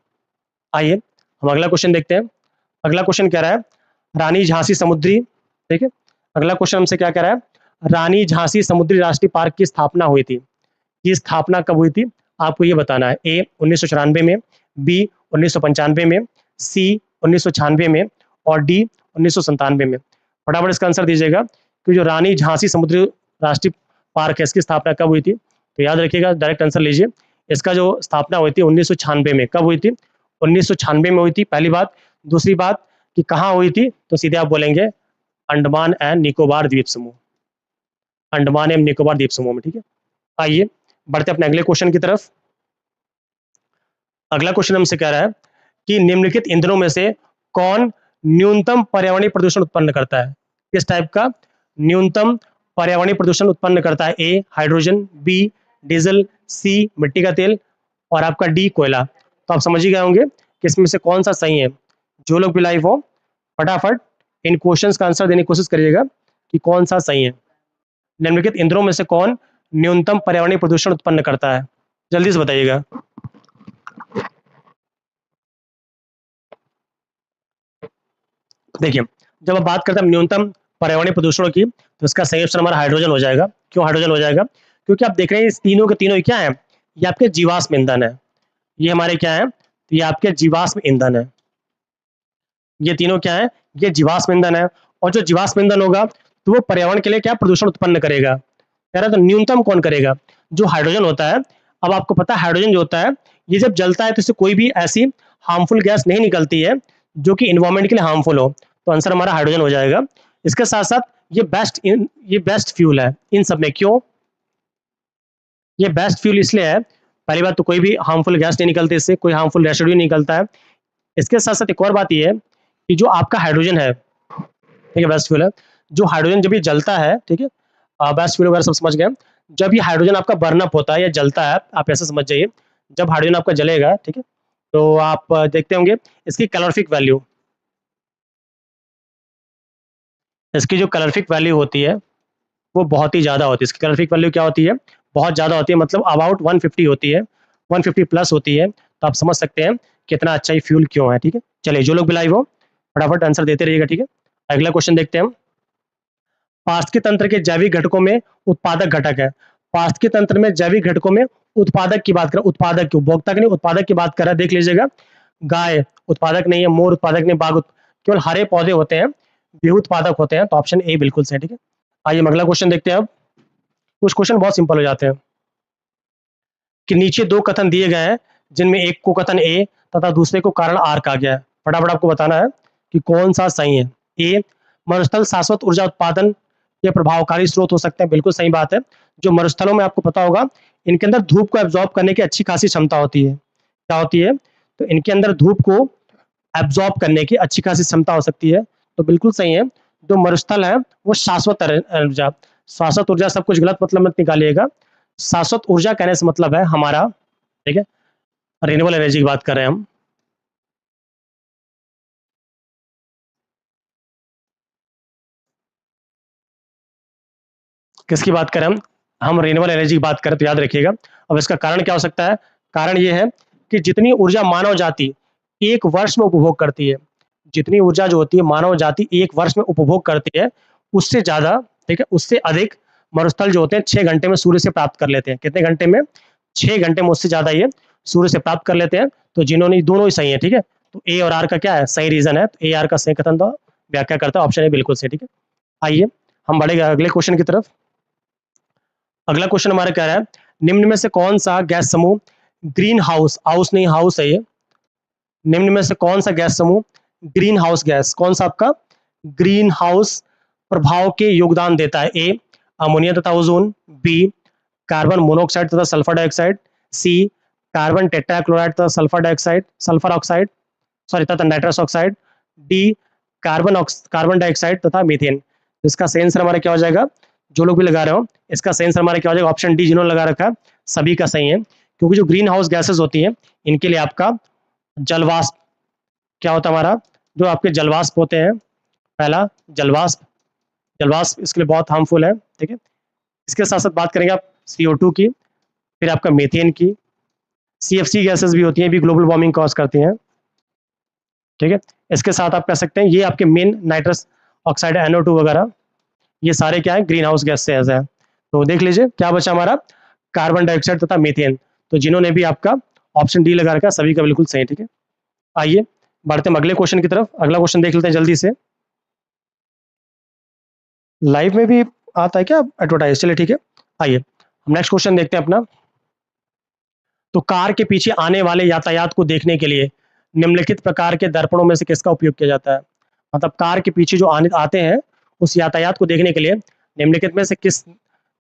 आइए हम अगला क्वेश्चन देखते हैं। अगला क्वेश्चन कह रहा है रानी झांसी समुद्री, ठीक है, अगला क्वेश्चन हमसे क्या कह रहा है, रानी झांसी समुद्री राष्ट्रीय पार्क की स्थापना हुई थी, ये स्थापना कब हुई थी, आपको ये बताना है। ए 1994 में, बी 1995 में, सी 1996 में और डी 1997 में। फटाफट इसका आंसर दीजिएगा कि जो रानी झांसी समुद्री राष्ट्रीय पार्क है इसकी स्थापना कब हुई थी। तो याद रखिएगा, डायरेक्ट आंसर लीजिए। इसका जो स्थापना हुई थी 1996 में, कब हुई थी, 1996 में हुई थी, पहली बात। दूसरी बात कि कहाँ हुई थी, तो सीधे आप बोलेंगे अंडमान एंड निकोबार द्वीप समूह, अंडमान एवं निकोबार द्वीप समूह में, ठीक है। आइए बढ़ते अपने अगले क्वेश्चन की तरफ। अगला क्वेश्चन हमसे कह रहा है कि निम्नलिखित ईंधनों में से कौन न्यूनतम पर्यावरणीय प्रदूषण उत्पन्न करता है? किस टाइप का न्यूनतम पर्यावरणीय प्रदूषण उत्पन्न करता है? ए हाइड्रोजन, बी डीजल, सी मिट्टी का तेल और आपका डी कोयला। तो आप समझ ही गए होंगे कि इसमें से कौन सा सही है। जो लोग भी लाइव हो फटाफट इन क्वेश्चंस का आंसर देने की कोशिश करिएगा कि कौन सा सही है। निम्नलिखित ईंधनों में से कौन न्यूनतम पर्यावरणीय प्रदूषण उत्पन्न करता है? जल्दी से बताइएगा। देखिए, जब आप बात करते हैं न्यूनतम पर्यावरणीय प्रदूषण की, तो इसका सही ऑप्शन हमारा हाइड्रोजन हो जाएगा। क्यों हाइड्रोजन हो जाएगा? क्योंकि आप देख रहे हैं इस तीनों के तीनों क्या है, ये आपके जीवाश्म ईंधन है। ये हमारे क्या है, तो ये आपके जीवाश्म ईंधन है। ये तीनों क्या है, ये जीवाश्म ईंधन है। और जो जीवाश्म ईंधन होगा तो वो पर्यावरण के लिए क्या प्रदूषण उत्पन्न करेगा, कह रहा तो न्यूनतम कौन करेगा, जो हाइड्रोजन होता है। अब आपको पता है हाइड्रोजन जो होता है, ये जब जलता है तो इससे कोई भी ऐसी हार्मफुल गैस नहीं निकलती है जो कि इन्वायरमेंट के लिए हार्मफुल हो। तो आंसर हमारा हाइड्रोजन हो जाएगा। इसके साथ साथ ये बेस्ट फ्यूल है इन सब में। क्यों ये बेस्ट फ्यूल इसलिए है, पहली बात तो कोई भी हार्मफुल गैस नहीं निकलती, इससे कोई हार्मफुल रेसिड्यू नहीं निकलता है। इसके साथ साथ एक और बात ये है कि जो आपका हाइड्रोजन है, ठीक है, बेस्ट फ्यूल है। जो हाइड्रोजन जब ये जलता है, ठीक है, बेस्ट फ्यूल वगैरह सब समझ गए। जब ये हाइड्रोजन आपका बर्न अप होता है या जलता है, आप ऐसा समझ जाइए, जब हाइड्रोजन आपका जलेगा, ठीक है, तो आप देखते होंगे इसकी कैलोरीफिक वैल्यू, इसकी जो कैलोरीफिक वैल्यू होती है वो बहुत ही ज़्यादा होती है। इसकी कैलोरीफिक वैल्यू क्या होती है, बहुत ज़्यादा होती है, मतलब अबाउट 150 होती है, 150 प्लस होती है। तो आप समझ सकते हैं कितना अच्छा ये फ्यूल क्यों है, ठीक है। चलिए जो लोग भी लाइव हो फटाफट आंसर देते रहिएगा, ठीक है। अगला क्वेश्चन देखते हैं हम। पारिस्थितिकी तंत्र के जैविक घटकों में उत्पादक घटक है। पारिस्थितिकी तंत्र में जैविक घटकों में उत्पादक की बात करें, उत्पादक की, उपभोक्ता की नहीं, उत्पादक की बात कर रहा है, देख लीजिएगा। गाय उत्पादक नहीं है, मोर उत्पादक नहीं, केवल हरे पौधे होते हैं, गेहूं उत्पादक होते हैं। तो ऑप्शन ए बिल्कुल सही, ठीक है। आइए हम अगला क्वेश्चन देखते हैं अब। कुछ क्वेश्चन बहुत सिंपल हो जाते हैं कि नीचे दो कथन दिए गए हैं जिनमें एक को कथन ए तथा दूसरे को कारण आर कहा गया है। फटाफट आपको बताना है कि कौन सा सही है। ए मरुस्थल शाश्वत ऊर्जा उत्पादन के प्रभावकारी स्रोत हो सकते हैं, बिल्कुल सही बात है। जो मरुस्थलों में आपको पता होगा इनके अंदर धूप को एब्जॉर्ब करने की अच्छी खासी क्षमता होती है। क्या होती है, तो इनके अंदर धूप को एब्जॉर्ब करने की अच्छी खासी क्षमता हो सकती है। तो बिल्कुल सही है, जो मरुस्थल है वो शाश्वत ऊर्जा, शाश्वत ऊर्जा सब कुछ गलत मतलब मत निकालिएगा। शाश्वत ऊर्जा कहने से मतलब है हमारा, ठीक है, रिन्यूएबल एनर्जी की बात कर रहे हैं हम। किसकी बात करें हम रिन्यूएबल एनर्जी की बात करें तो याद रखिएगा। अब इसका कारण क्या हो सकता है, कारण ये है कि जितनी ऊर्जा मानव जाति एक वर्ष में उपभोग करती है, जितनी ऊर्जा जो होती है मानव जाति एक वर्ष में उपभोग करती है, उससे ज्यादा, ठीक है, उससे अधिक मरुस्थल जो होते हैं 6 घंटे में सूर्य से प्राप्त कर लेते हैं। कितने घंटे में, 6 घंटे में, उससे ज्यादा ये सूर्य से प्राप्त कर लेते हैं। तो जिन्होंने दोनों ही सही है, ठीक है। तो ए और आर का क्या है, सही रीजन है। तो ए आर का सही कथन तो व्याख्या करता है ऑप्शन ए बिल्कुल सही, ठीक है। आइए हम बढ़ेंगे अगले क्वेश्चन की तरफ। अगला क्वेश्चन हमारा कह रहा है निम्न में से कौन सा गैस समूह ग्रीन हाउस, हाउस नहीं हाउस है ये, निम्न में से कौन सा गैस समूह ग्रीन हाउस गैस, कौन सा आपका ग्रीन हाउस प्रभाव के योगदान देता है? ए अमोनिया तथा ओजोन, बी कार्बन मोनोऑक्साइड तथा सल्फर डाइऑक्साइड, सी कार्बन टेट्राक्लोराइड तथा सल्फर ऑक्साइड सॉरी तथा nitrous oxide, D carbon dioxide तथा मीथेन। इसका सही आंसर हमारा क्या हो जाएगा, जो लोग भी लगा रहे हो इसका सही आंसर हमारा क्या हो जाएगा, ऑप्शन डी जिन्होंने लगा रखा सभी का सही है। क्योंकि जो ग्रीन हाउस गैसेस होती हैं इनके लिए आपका जलवाष्प क्या होता है हमारा, जो आपके जलवाष्प होते हैं, पहला जलवाष्प, जलवाष्प इसके लिए बहुत हार्मफुल है, ठीक है। इसके साथ साथ बात करेंगे आप CO2 की, फिर आपका मीथेन की, CFC गैसेस भी होती हैं, भी ग्लोबल वार्मिंग कॉज करती हैं, ठीक है। इसके साथ आप कह सकते हैं ये आपके मेन नाइट्रस ऑक्साइड NO2 वगैरह, ये सारे क्या है ग्रीन हाउस गैस से ऐसा है। तो देख लीजिए क्या बचा हमारा, कार्बन डाइऑक्साइड तथा मीथेन। तो जिन्होंने भी आपका ऑप्शन डी लगा रखा सभी का बिल्कुल सही, ठीक है। आइए बढ़ते हैं अगले क्वेश्चन की तरफ। अगला क्वेश्चन देख लेते हैं जल्दी से। लाइव में भी आता है क्या एडवर्टाइज, चलिए ठीक है। आइए हम नेक्स्ट क्वेश्चन देखते हैं अपना। तो कार के पीछे आने वाले यातायात को देखने के लिए निम्नलिखित प्रकार के दर्पणों में से किसका उपयोग किया जाता है? मतलब कार के पीछे जो आने आते हैं उस यातायात को देखने के लिए निम्नलिखित में से किस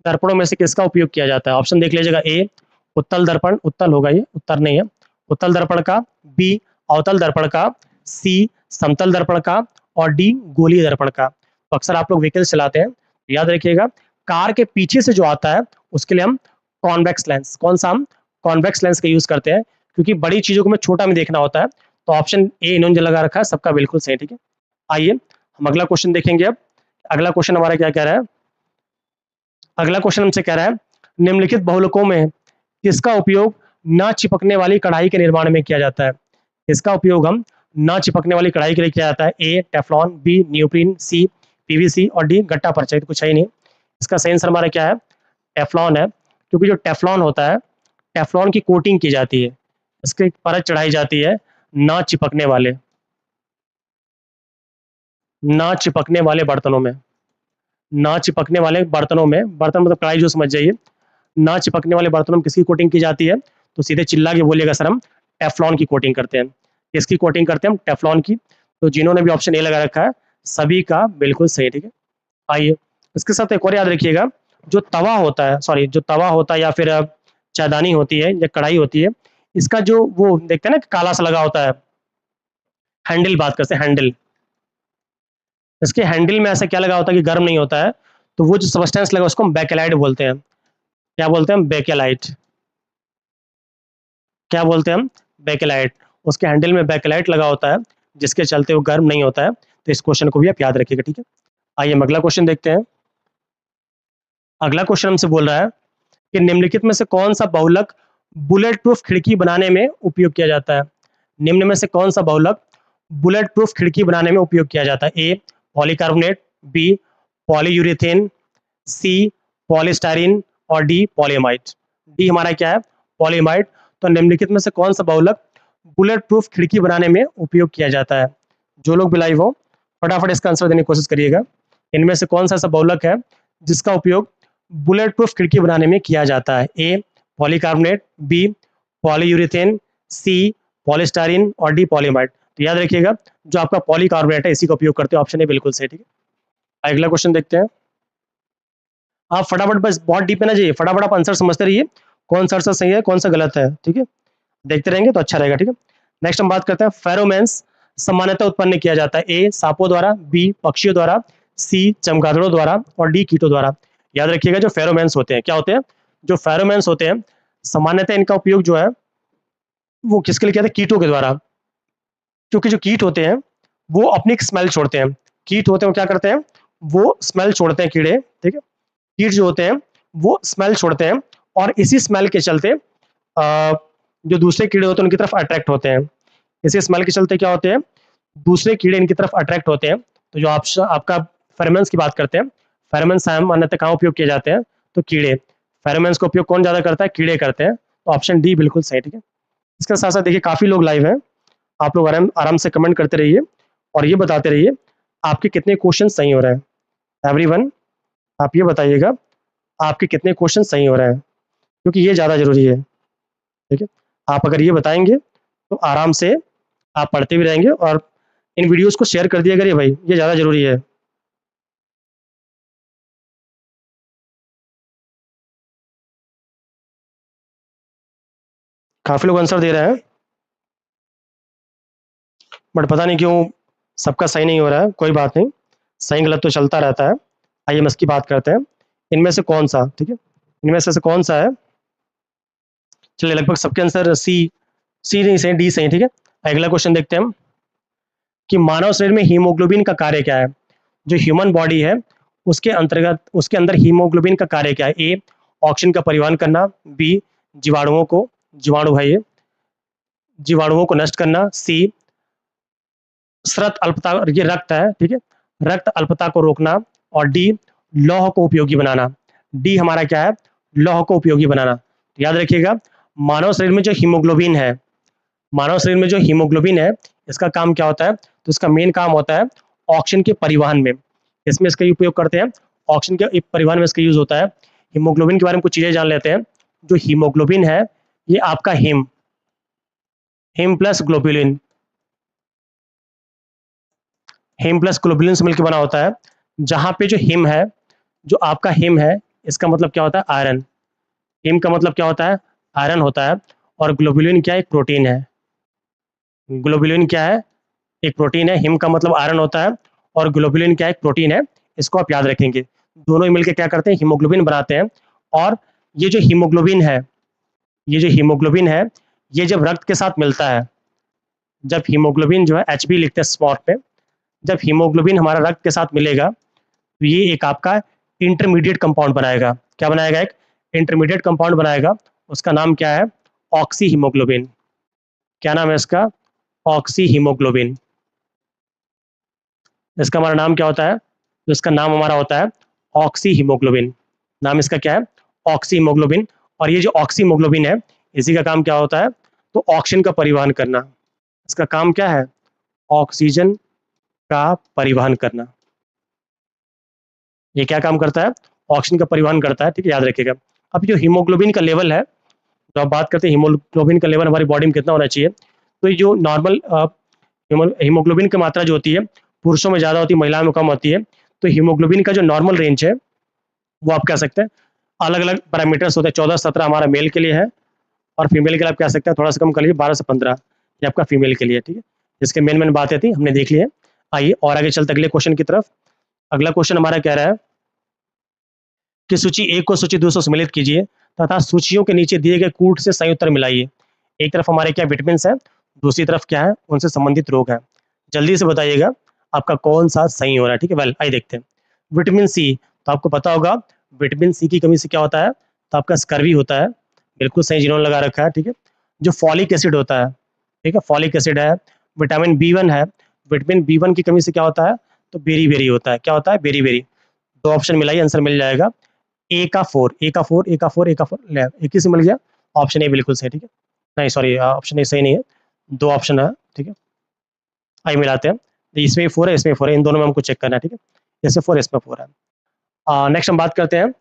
दर्पणों में से किसका उपयोग किया जाता है? ऑप्शन देख लीजिएगा। ए उत्तल दर्पण, उत्तल होगा ये, उत्तर नहीं है, उत्तल दर्पण का, बी अवतल दर्पण का, सी समतल दर्पण का और डी गोलीय दर्पण का। तो अक्सर आप लोग व्हीकल चलाते हैं, याद रखिएगा कार के पीछे से जो आता है उसके लिए हम कॉन्वेक्स लेंस, कौन सा हम कॉन्वेक्स लेंस का यूज करते हैं, क्योंकि बड़ी चीजों को हमें छोटा में देखना होता है। तो ऑप्शन ए इन्होंने जो लगा रखा है सबका बिल्कुल सही, ठीक है। आइए हम अगला क्वेश्चन देखेंगे। अब अगला क्वेश्चन हमारा क्या कह रहा है? अगला क्वेश्चन हमसे कह रहा है निम्नलिखित बहुलकों में किसका उपयोग न चिपकने वाली कढ़ाई के निर्माण में किया जाता है? इसका उपयोग हम न चिपकने वाली कढ़ाई के लिए किया जाता है। ए टेफ्लॉन, बी नियोप्रीन, सी पीवीसी और डी गट्टा परचाई। तो कुछ है ही नहीं। इसका सही आंसर हमारा क्या है? टेफ्लॉन है, क्योंकि जो टेफ्लॉन होता है, टेफ्लॉन की कोटिंग की जाती है, इसकी परत चढ़ाई जाती है ना चिपकने वाले, ना चिपकने वाले बर्तनों में, ना चिपकने वाले बर्तनों में, बर्तन मतलब कढ़ाई जो समझ जाइए, ना चिपकने वाले बर्तनों में किसकी कोटिंग की जाती है? तो सीधे चिल्ला के बोलिएगा सर हम टेफ्लॉन की कोटिंग करते हैं। किसकी कोटिंग करते हैं हम? टेफ्लॉन की। तो जिन्होंने भी ऑप्शन ए लगा रखा है सभी का बिल्कुल सही, ठीक है। आइए इसके साथ एक और याद रखिएगा, जो तवा होता है, सॉरी जो तवा होता है या फिर चायदानी होती है या कढ़ाई होती है, इसका जो वो देखते हैं ना काला सा लगा होता है, हैंडल बात करते हैं, हैंडल, इसके हैंडल में ऐसा क्या लगा होता है कि गर्म नहीं होता है, तो वो जो सबस्टेंस लगा उसको हम बेकेलाइट बोलते हैं। क्या बोलते हैं हम? बेकेलाइट। क्या बोलते हैं हम? बेकेलाइट। उसके हैंडल में बेकेलाइट लगा होता है जिसके चलते वो गर्म नहीं होता है। तो इस क्वेश्चन को भी आप याद रखिएगा, ठीक है। आइए हम अगला क्वेश्चन देखते हैं। अगला क्वेश्चन हमसे बोल रहा है कि निम्नलिखित में से कौन सा बहुलक बुलेट प्रूफ खिड़की बनाने में उपयोग किया जाता है? निम्न में से कौन सा बहुलक बुलेट प्रूफ खिड़की बनाने में उपयोग किया जाता है? ए पॉलीकार्बोनेट, बी पॉलीयूरेथेन, सी पॉलीस्टाइरीन और डी पॉलीमाइड। डी हमारा क्या है? पॉलीमाइड। तो निम्नलिखित में से कौन सा बहुलक बुलेट प्रूफ खिड़की बनाने में उपयोग किया जाता है? जो लोग भी लाइव हो फटाफट इसका आंसर देने की कोशिश करिएगा। इनमें से कौन सा ऐसा बहुलक है जिसका उपयोग बुलेट प्रूफ खिड़की बनाने में किया जाता है? ए पॉलीकार्बोनेट, बी पॉलीयूरेथेन, सी पॉलीस्टाइरीन और डी पॉलीमाइड। तो याद रखिएगा जो आपका पॉलीकार्बोनेट है इसी का उपयोग करते हैं। ऑप्शन ए बिल्कुल सही, ठीक है। अगला क्वेश्चन देखते हैं। आप फटाफट, बस बहुत डीप में ना जाइए, फटाफट आप आंसर समझते रहिए, कौन सा आंसर सही है कौन सा गलत है, ठीक है। देखते रहेंगे तो अच्छा रहेगा, ठीक है। नेक्स्ट हम बात करते हैं फेरोमेन्स सामान्यतः उत्पन्न किया जाता है। ए सांपों द्वारा, बी पक्षियों द्वारा, सी चमगादड़ों द्वारा और डी कीटों द्वारा। याद रखिएगा जो फेरोमेन्स होते हैं क्या होते हैं? जो फेरोमेन्स होते हैं सामान्यतः इनका उपयोग जो है वो किसके लिए किया जाता है? कीटों के द्वारा। क्योंकि जो कीट होते हैं वो अपनी स्मेल छोड़ते हैं। कीट होते हैं वो क्या करते हैं? वो स्मेल छोड़ते हैं, कीड़े, ठीक है। कीट जो होते हैं वो स्मेल छोड़ते हैं और इसी स्मेल के चलते जो दूसरे कीड़े होते हैं उनकी तरफ अट्रैक्ट होते हैं। इसी स्मेल के चलते क्या होते हैं? दूसरे कीड़े इनकी तरफ अट्रैक्ट होते हैं। तो जो आपका फेरोमोन्स की बात करते हैं, फेरोमोन्स सामान्यतः कहाँ उपयोग किए जाते हैं? तो कीड़े। फेरोमोन्स का उपयोग कौन ज्यादा करता है? कीड़े करते हैं। तो ऑप्शन डी बिल्कुल सही, ठीक है। इसके साथ साथ देखिए काफी लोग लाइव हैं, आप लोग आराम आराम से कमेंट करते रहिए और ये बताते रहिए आपके कितने क्वेश्चन सही हो रहे हैं। एवरीवन आप ये बताइएगा आपके कितने क्वेश्चन सही हो रहे हैं, क्योंकि ये ज़्यादा ज़रूरी है, ठीक है। आप अगर ये बताएंगे तो आराम से आप पढ़ते भी रहेंगे और इन वीडियोस को शेयर कर दिया करिए भाई, ये ज़्यादा ज़रूरी है। काफ़ी लोग आंसर दे रहे हैं बट पता नहीं क्यों सबका सही नहीं हो रहा है। कोई बात नहीं, सही गलत तो चलता रहता है। आइए हम इसकी बात करते हैं। इनमें से कौन सा, ठीक है, इनमें से कौन सा है? चलिए लगभग सबके आंसर सी नहीं सही, डी सही, ठीक है। अगला क्वेश्चन देखते हैं हम कि मानव शरीर में हीमोग्लोबिन का कार्य क्या है? जो ह्यूमन बॉडी है उसके अंतर्गत उसके अंदर हीमोग्लोबिन का कार्य क्या है? ए ऑक्सीजन का परिवहन करना, बी जीवाणुओं को, जीवाणु है ये, जीवाणुओं को नष्ट करना, सी श्रत अल्पता, ये रक्त है, ठीक है, रक्त अल्पता को रोकना और डी लौह को उपयोगी बनाना। डी हमारा क्या है? लौह को उपयोगी बनाना। तो याद रखिएगा मानव शरीर में जो हीमोग्लोबिन है, मानव शरीर में जो हीमोग्लोबिन है इसका काम क्या होता है? तो इसका मेन काम होता है ऑक्सीजन के परिवहन में। इसमें इसका उपयोग करते हैं, ऑक्सीजन के परिवहन में इसका यूज होता है। हीमोग्लोबिन के बारे में कुछ चीजें जान लेते हैं। जो हीमोग्लोबिन है ये आपका him him plus globulin, him plus globulin से मिलकर बना होता है। जहां पे जो हिम है, जो आपका हिम है, इसका मतलब क्या होता है? आयरन। हिम का मतलब क्या होता है? आयरन होता है। और ग्लोबुलिन क्या है? एक प्रोटीन है। ग्लोबुलिन क्या है? एक प्रोटीन है। हिम का मतलब आयरन होता है और ग्लोबुलिन क्या है? एक प्रोटीन है। इसको आप याद रखेंगे। दोनों ही मिलकर क्या करते हैं? हीमोग्लोबिन बनाते हैं। और ये जो हीमोग्लोबिन है, ये जो हीमोग्लोबिन है, ये जब रक्त के साथ मिलता है, जब हीमोग्लोबिन जो है HB लिखते हैं स्पॉट पे, जब हीमोग्लोबिन हमारा रक्त के साथ मिलेगा तो ये एक आपका इंटरमीडिएट कंपाउंड बनाएगा। क्या बनाएगा? एक इंटरमीडिएट कंपाउंड बनाएगा। उसका नाम क्या है? Oxy haemoglobin. क्या नाम है इसका? Oxy haemoglobin. इसका हमारा नाम क्या होता है? तो इसका नाम हमारा होता है ऑक्सी हीमोग्लोबिन। नाम इसका क्या है? Oxy haemoglobin. और ये जो ऑक्सी हीमोग्लोबिन है, इसी का काम क्या होता है? तो ऑक्सीजन का परिवहन करना। इसका काम क्या है? ऑक्सीजन का परिवहन करना। ये क्या काम करता है? ऑक्सीजन का परिवहन करता है। ठीक है, याद रखिएगा। अब जो हीमोग्लोबिन का लेवल है, तो आप बात करते हैं हीमोग्लोबिन का लेवल हमारी बॉडी में कितना होना चाहिए। तो ये जो नॉर्मल हीमोग्लोबिन की मात्रा जो होती है, पुरुषों में ज़्यादा होती है, महिलाओं में कम होती है। तो हीमोग्लोबिन का जो नॉर्मल रेंज है, वो आप कह सकते हैं, अलग अलग पैरामीटर्स होते हैं। 14-17 हमारा मेल के लिए है, और फीमेल के लिए आप कह सकते हैं थोड़ा सा कम कर लीजिए, 12 से 15 ये आपका फीमेल के लिए। ठीक है, इसके मेन मेन बातें थी, हमने देख ली है। आइए और आगे चलते अगले क्वेश्चन की तरफ। अगला क्वेश्चन हमारा कह रहा है कि सूची 1 को सूची 2 से सम्मिलित कीजिए तथा सूचियों के नीचे दिए गए कूट से सही उत्तर मिलाइए। एक तरफ हमारे क्या विटामिन है, दूसरी तरफ क्या है? उनसे संबंधित रोग है। जल्दी से बताइएगा आपका कौन सा सही हो रहा है। ठीक है, वेल आइए देखते हैं। विटामिन सी, तो आपको पता होगा विटामिन सी की कमी से क्या होता है? तो आपका स्कर्वी होता है। बिल्कुल सही, जिन्होंने लगा रखा है। ठीक है, जो फॉलिक एसिड होता है, ठीक है, फॉलिक एसिड है। विटामिन B1 है, विटामिन B1 की कमी से क्या होता है? तो बेरी बेरी होता है। क्या होता है? Beriberi. दो ऑप्शन मिलाइए, आंसर मिल जाएगा। ए का 4, ए का 4, ए का 4, ए का 4, ले एक ही से मिल गया। ऑप्शन ए बिल्कुल सही। ठीक है, नहीं सॉरी, ऑप्शन ए सही नहीं है, दो ऑप्शन है। ठीक है, आइए मिलाते हैं। तो इसमें 4 है, इसमें 4 है, इन दोनों में हमको चेक करना है। ठीक है, इसमें 4, इसमें 4 है। नेक्स्ट हम बात करते हैं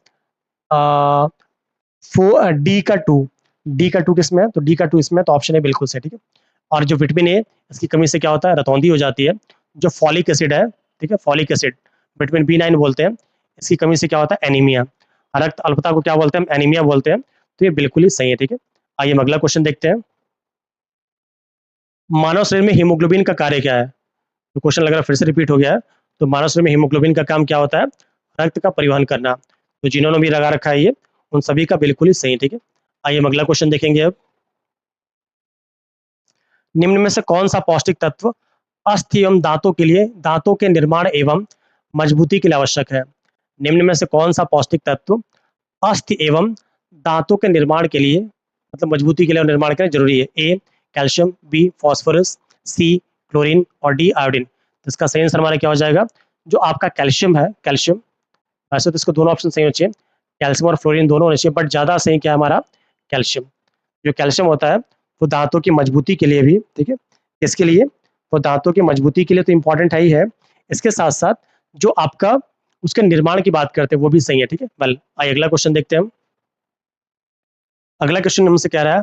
डी का 2। डी का 2 किसमें है? तो डी का 2 इसमें है, तो ऑप्शन ए बिल्कुल सही। ठीक है, और जो विटामिन ए, इसकी कमी से क्या होता है? रतौंधी हो जाती है। जो फॉलिक एसिड है, ठीक है, फॉलिक एसिड, विटामिन B9 बोलते हैं, इसकी कमी से क्या होता है? एनीमिया। रक्त अल्पता को क्या बोलते हैं? हम एनीमिया बोलते हैं। तो ये बिल्कुल ही सही है। ठीक है, आइए हम अगला क्वेश्चन देखते हैं। मानव शरीर में हीमोग्लोबिन का कार्य क्या है? तो क्वेश्चन लग रहा है फिर से रिपीट हो गया है। तो मानव शरीर में हीमोग्लोबिन का काम क्या होता है? रक्त का परिवहन करना। तो जिन्होंने भी लगा रखा है ये, उन सभी का बिल्कुल ही सही। ठीक है, आइए हम अगला क्वेश्चन देखेंगे अब। निम्न में से कौन सा पौष्टिक तत्व अस्थि एवं दांतों के लिए, दांतों के निर्माण एवं मजबूती के लिए आवश्यक है? निम्न में से कौन सा पौष्टिक तत्व अस्थि एवं दांतों के निर्माण के लिए, मतलब मजबूती के लिए और निर्माण के लिए जरूरी है? A calcium, B phosphorus, C chlorine और डी आयोडीन। तो इसका सही आंसर हमारा क्या हो जाएगा? जो आपका कैल्शियम है, कैल्शियम। वैसे तो इसको दोनों ऑप्शन सही होने चाहिए, कैल्शियम और फ्लोरीन दोनों होने चाहिए, बट ज़्यादा सही क्या है हमारा? कैल्शियम। जो कैल्शियम होता है वो दांतों की मजबूती के लिए भी, ठीक है, इसके लिए, वो दांतों की मजबूती के लिए तो इंपॉर्टेंट है ही है। इसके साथ साथ जो आपका उसके निर्माण की बात करते हैं वो भी सही है। ठीक है, वेल आइए अगला क्वेश्चन देखते हैं हम। अगला क्वेश्चन हमसे कह रहा है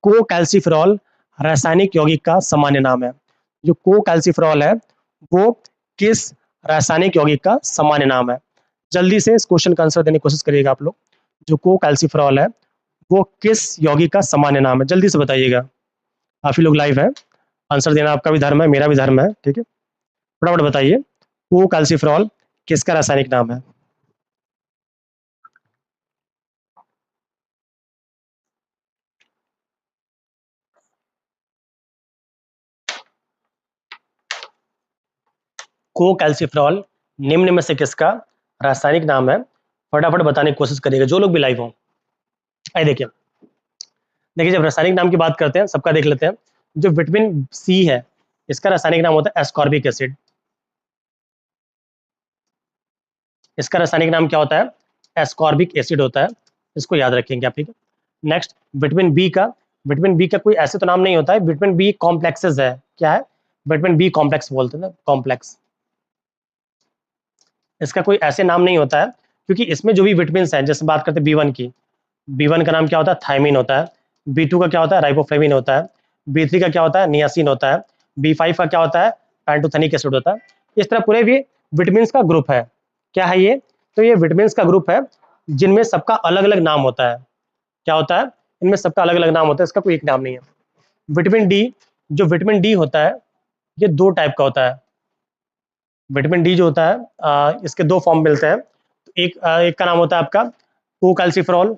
को कैल्सिफेरॉल रासायनिक यौगिक का सामान्य नाम है। जो को कैल्सिफेरॉल है वो किस रासायनिक यौगिक का सामान्य नाम है? जल्दी से इस क्वेश्चन का आंसर देने की कोशिश करिएगा आप लोग। जो को कैल्सिफेरॉल है वो किस यौगिक का सामान्य नाम है? जल्दी से बताइएगा, काफी लोग लाइव है। आंसर देना आपका भी धर्म है, मेरा भी धर्म है। ठीक है, फटाफट बताइए, को कैल्सिफेरॉल किसका रासायनिक नाम है? को कैल्सिफेरॉल निम्न में से किसका रासायनिक नाम है? फटाफट बताने की कोशिश करिएगा जो लोग भी लाइव हो। आइए देखिए, देखिए जब रासायनिक नाम की बात करते हैं, सबका देख लेते हैं। जो विटामिन सी है, इसका रासायनिक नाम होता है एस्कॉर्बिक एसिड। इसका रासायनिक नाम क्या होता है? एस्कॉर्बिक एसिड होता है। इसको याद रखेंगे आप। ठीक है, नेक्स्ट विटामिन बी का, विटामिन बी का कोई ऐसे तो नाम नहीं होता है, विटामिन बी कॉम्प्लेक्सेस है। क्या है? विटामिन बी कॉम्प्लेक्स बोलते हैं ना, कॉम्प्लेक्स। इसका कोई ऐसे नाम नहीं होता है, क्योंकि इसमें जो भी विटामिन है, जैसे बात करते हैं B1 की, B1 का नाम क्या होता है? थायमिन होता है। B2 का क्या होता है? राइबोफ्लेविन होता है। B3 का क्या होता है? नियासिन होता है। B5 का क्या होता है? पैंटोथेनिक एसिड होता है। इस तरह पूरे भी विटामिन का ग्रुप है। क्या है ये? तो ये विटामिन का ग्रुप है जिनमें सबका अलग अलग नाम होता है। क्या होता है? इनमें सबका अलग अलग नाम होता है, इसका कोई एक नाम नहीं है। विटामिन डी, जो विटामिन डी होता है ये दो टाइप का होता है। विटामिन डी जो होता है इसके दो फॉर्म मिलते हैं। एक का नाम होता है आपका कोकैल्सिफेरॉल,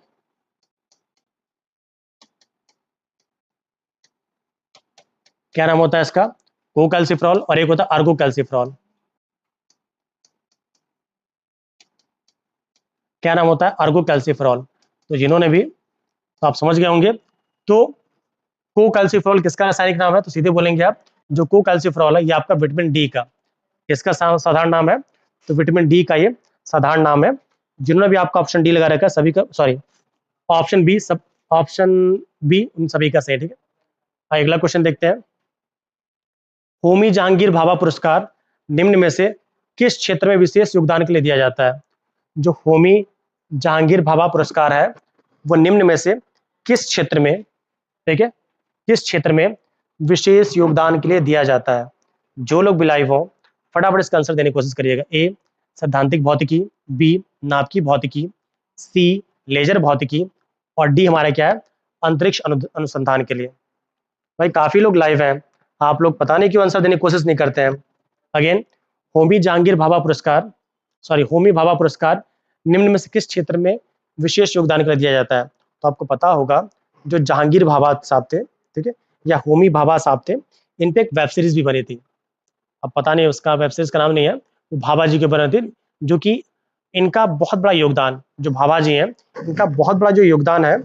क्या नाम होता है इसका? कोकैल्सिफेरॉल। और एक होता है अर्गोकैल्सिफेरॉल। क्या नाम होता है? अर्गोकैल्सिफेरॉल। तो जिन्होंने भी, तो आप समझ गए होंगे। तो कोकैल्सिफेरॉल किसका रासायनिक नाम है? तो सीधे बोलेंगे आप, जो कोकैल्सिफेरॉल है ये आपका विटामिन डी का, किसका साधारण नाम है? तो विटामिन डी का ये साधारण नाम है। जिन्होंने भी आपका ऑप्शन डी लगा रखा है सभी का, सॉरी ऑप्शन बी, सब ऑप्शन बी उन सभी का सही, ठीक है। अगला क्वेश्चन देखते हैं। होमी जहांगीर भाभा पुरस्कार निम्न में से किस क्षेत्र में विशेष योगदान के लिए दिया जाता है? जो होमी जहांगीर भाभा पुरस्कार है वो निम्न में से किस क्षेत्र में, ठीक है, किस क्षेत्र में विशेष योगदान के लिए दिया जाता है? जो लोग भी लाइव हो फटाफट इसका आंसर देने की कोशिश करिएगा। ए सैद्धांतिक भौतिकी, बी नाभिकीय भौतिकी, सी लेजर भौतिकी, और डी हमारा क्या है? अंतरिक्ष अनुसंधान के लिए। भाई काफी लोग लाइव हैं, आप लोग पता नहीं क्यों आंसर देने की कोशिश नहीं करते हैं। अगेन, होमी जहांगीर भाभा पुरस्कार, सॉरी होमी भाभा पुरस्कार निम्न में से किस क्षेत्र में विशेष योगदान के लिए दिया जाता है? तो आपको पता होगा जो जहांगीर भाभा साहब थे, ठीक है, या होमी भाभा साहब थे, इन पे एक वेब सीरीज भी बनी थी। अब पता नहीं उसका वेब सीरीज का नाम नहीं है, वो भाभा जी के बने थे, जो कि इनका बहुत बड़ा योगदान, जो भाभा जी हैं इनका बहुत बड़ा जो योगदान है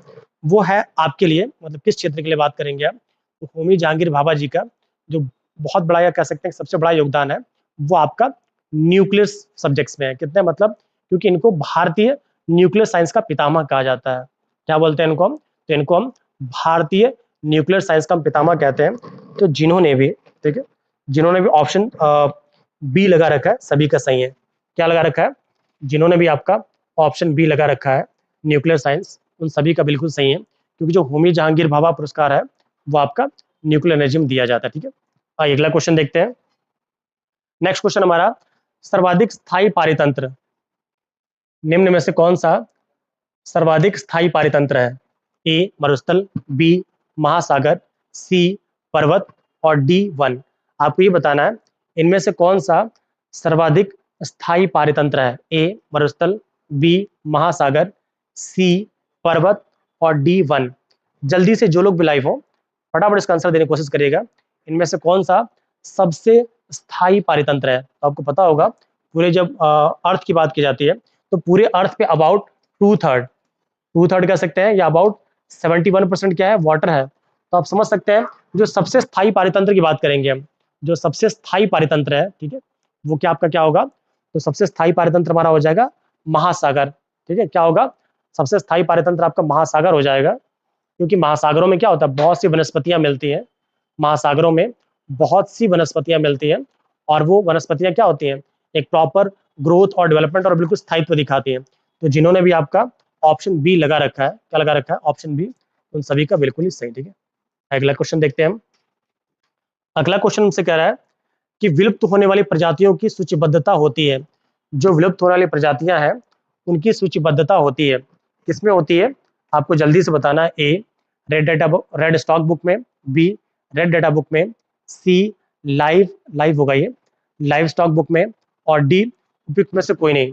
वो है आपके लिए, मतलब किस क्षेत्र के लिए बात करेंगे आप? तो होमी जहांगीर भाभा जी का जो बहुत बड़ा, या कह सकते हैं सबसे बड़ा योगदान है, वो आपका न्यूक्लियर सब्जेक्ट्स में है। कितने मतलब, क्योंकि इनको भारतीय न्यूक्लियर साइंस का पितामह कहा जाता है। क्या बोलते हैं इनको हम? तो इनको हम भारतीय न्यूक्लियर साइंस का पितामह कहते हैं। तो जिन्होंने भी, ठीक है, जिन्होंने भी ऑप्शन बी लगा रखा है सभी का सही है। क्या लगा रखा है? जिन्होंने भी आपका ऑप्शन बी लगा रखा है न्यूक्लियर साइंस, उन सभी का बिल्कुल सही है, क्योंकि जो होमी जहांगीर भाभा पुरस्कार है वो आपका न्यूक्लियर एनर्जी में दिया जाता है, ठीक है। आइए अगला क्वेश्चन देखते हैं। नेक्स्ट क्वेश्चन हमारा, सर्वाधिक स्थायी पारितंत्र निम्न में से कौन सा सर्वाधिक स्थायी पारितंत्र है? ए मरुस्थल, बी महासागर, सी पर्वत, और डी वन। आपको ये बताना है इनमें से कौन सा सर्वाधिक स्थायी पारितंत्र है। ए मरुस्थल, बी महासागर, सी पर्वत, और डी वन। जल्दी से जो लोग भी लाइव हो फटाफट इसका आंसर देने की कोशिश करिएगा। इनमें से कौन सा सबसे स्थायी पारितंत्र है? तो आपको पता होगा पूरे जब अर्थ की बात की जाती है तो पूरे अर्थ पे अबाउट टू थर्ड कह सकते हैं, या अबाउट 71% क्या है? वाटर है। तो आप समझ सकते हैं जो सबसे स्थायी पारितंत्र की बात करेंगे हम, जो सबसे स्थायी पारितंत्र है, ठीक है, वो क्या आपका क्या होगा? तो सबसे स्थायी पारितंत्र हमारा हो जाएगा महासागर, ठीक है। क्या होगा? सबसे स्थायी पारितंत्र आपका महासागर हो जाएगा, क्योंकि महासागरों में क्या होता है? बहुत सी वनस्पतियां मिलती हैं। महासागरों में बहुत सी वनस्पतियां मिलती हैं, और वो वनस्पतियां क्या होती हैं? एक प्रॉपर ग्रोथ और डेवलपमेंट और बिल्कुल स्थायित्व दिखाती हैं। तो जिन्होंने भी आपका ऑप्शन बी लगा रखा है, क्या लगा रखा है? ऑप्शन बी, उन सभी का बिल्कुल ही सही, ठीक है। अगला क्वेश्चन देखते हैं हम। अगला क्वेश्चन हमसे कह रहा है कि विलुप्त होने वाली प्रजातियों की सूचीबद्धता होती है। जो विलुप्त होने वाली प्रजातियां हैं उनकी सूचीबद्धता होती है, किसमें होती है? आपको जल्दी से बताना है। ए रेड स्टॉक बुक में, बी रेड डेटा बुक में, सी लाइव होगा ये, लाइव स्टॉक बुक में, और डी उपयुक्त में से कोई नहीं।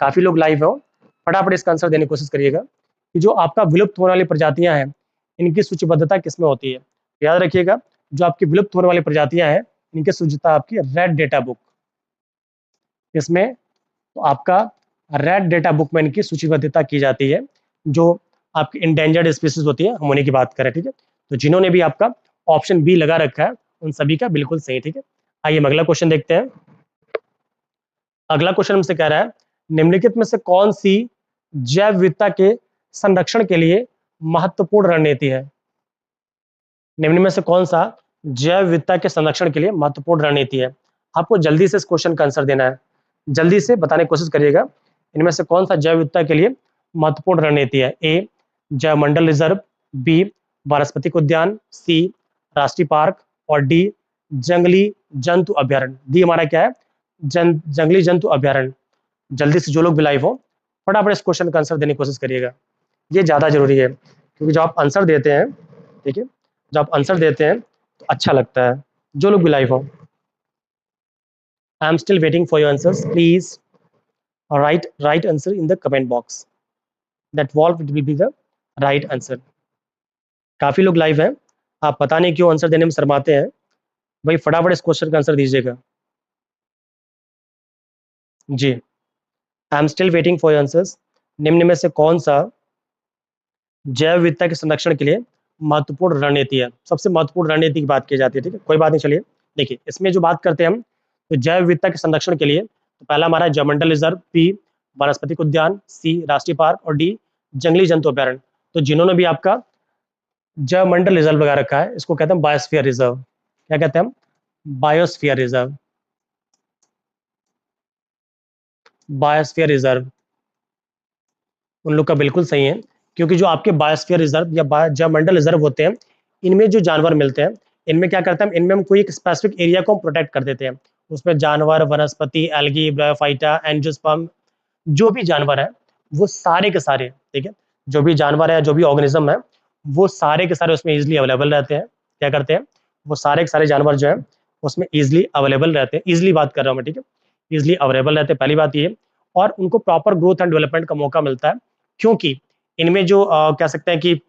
काफी लोग लाइव हो, फटाफट इसका आंसर देने की कोशिश करिएगा कि जो आपका विलुप्त होने वाली प्रजातियां हैं इनकी सूचीबद्धता किसमें होती है। याद रखिएगा, जो आपकी विलुप्त होने वाली प्रजातियां हैं इनकी सूचीबद्धता आपकी रेड डेटा बुक, इसमें तो आपका रेड डेटा बुक में इनकी सूचीबद्धता की जाती है। जो आपकी इंडेंजर्ड स्पीसीज होती है हम उन्हीं की बात करें, ठीक है। तो जिन्होंने भी आपका ऑप्शन बी लगा रखा है उन सभी का बिल्कुल सही, ठीक है। आइए हम अगला क्वेश्चन देखते हैं। अगला क्वेश्चन हमसे कह रहा है, निम्नलिखित में से कौन सी जैव विविधता के संरक्षण के लिए महत्वपूर्ण रणनीति है? निम्न में से कौन सा जैव विविधता के संरक्षण के लिए महत्वपूर्ण रणनीति है? आपको जल्दी से इस क्वेश्चन का आंसर देना है, जल्दी से बताने की कोशिश करिएगा। इनमें से कौन सा जैव विविधता के लिए महत्वपूर्ण रणनीति है? ए जैवमंडल रिजर्व, बी वानस्पतिक उद्यान, सी राष्ट्रीय पार्क, और डी जंगली जंतु अभ्यारण्य। डी हमारा क्या है? जंगली जंतु अभ्यारण्य। जल्दी से जो लोग भी लाइव हो फटाफट इस क्वेश्चन का आंसर देने की कोशिश करिएगा, ये ज़्यादा जरूरी है, क्योंकि जब आप आंसर देते हैं, ठीक है, जब आप आंसर देते हैं तो अच्छा लगता है। जो लोग भी लाइव हो, आई am still waiting for your answers, please right answer in the comment box, that wall will be the right answer. काफी लोग लाइव हैं, आप पता नहीं क्यों आंसर देने में शर्माते हैं, भाई फटाफट इस क्वेश्चन का आंसर दीजिएगा। जी, I am still waiting for your answers. निम्न में से कौन सा जैव विविधता के संरक्षण के लिए महत्वपूर्ण रणनीति है? सबसे महत्वपूर्ण रणनीति की बात की जाती है, ठीक है, कोई बात नहीं। चलिए देखिए, इसमें जो बात करते हैं हम, तो जैव विविधता के संरक्षण के लिए तो पहला हमारा जयमंडल रिजर्व, बी वनस्पतिक उद्यान, सी राष्ट्रीय पार्क और डी जंगली जंतु अभ्यारण्य। तो जिन्होंने भी आपका जयमंडल रिजर्व लगा रखा है, इसको कहते हैं बायोस्फीयर रिजर्व। क्या कहते हैं हम? Biosphere reserve. बायोस्फीयर रिजर्व उन लोग का बिल्कुल सही है, क्योंकि जो आपके बायोस्फीयर रिजर्व या जयमंडल रिजर्व होते हैं, इनमें जो जानवर मिलते हैं, इनमें क्या करते हैं, इनमें हम कोई एक स्पेसिफिक एरिया को हम प्रोटेक्ट कर देते हैं। उसमें जानवर, वनस्पति, एल्गी, ब्रायोफाइटा, एंजियोस्पर्म, जो भी जानवर है वो सारे के सारे, ठीक है, जो भी जानवर है, जो भी ऑर्गेनिज्म है, वो सारे के सारे उसमें इजिली अवेलेबल रहते हैं। क्या करते हैं, वो सारे के सारे जानवर जो है उसमें इजिली अवेलेबल रहते हैं। इजिली बात कर रहा हूँ मैं, ठीक है, इजिली अवेलेबल रहते हैं, पहली बात ये। और उनको प्रॉपर ग्रोथ एंड डेवलपमेंट का मौका मिलता है, क्योंकि इनमें जो कह सकते हैं कि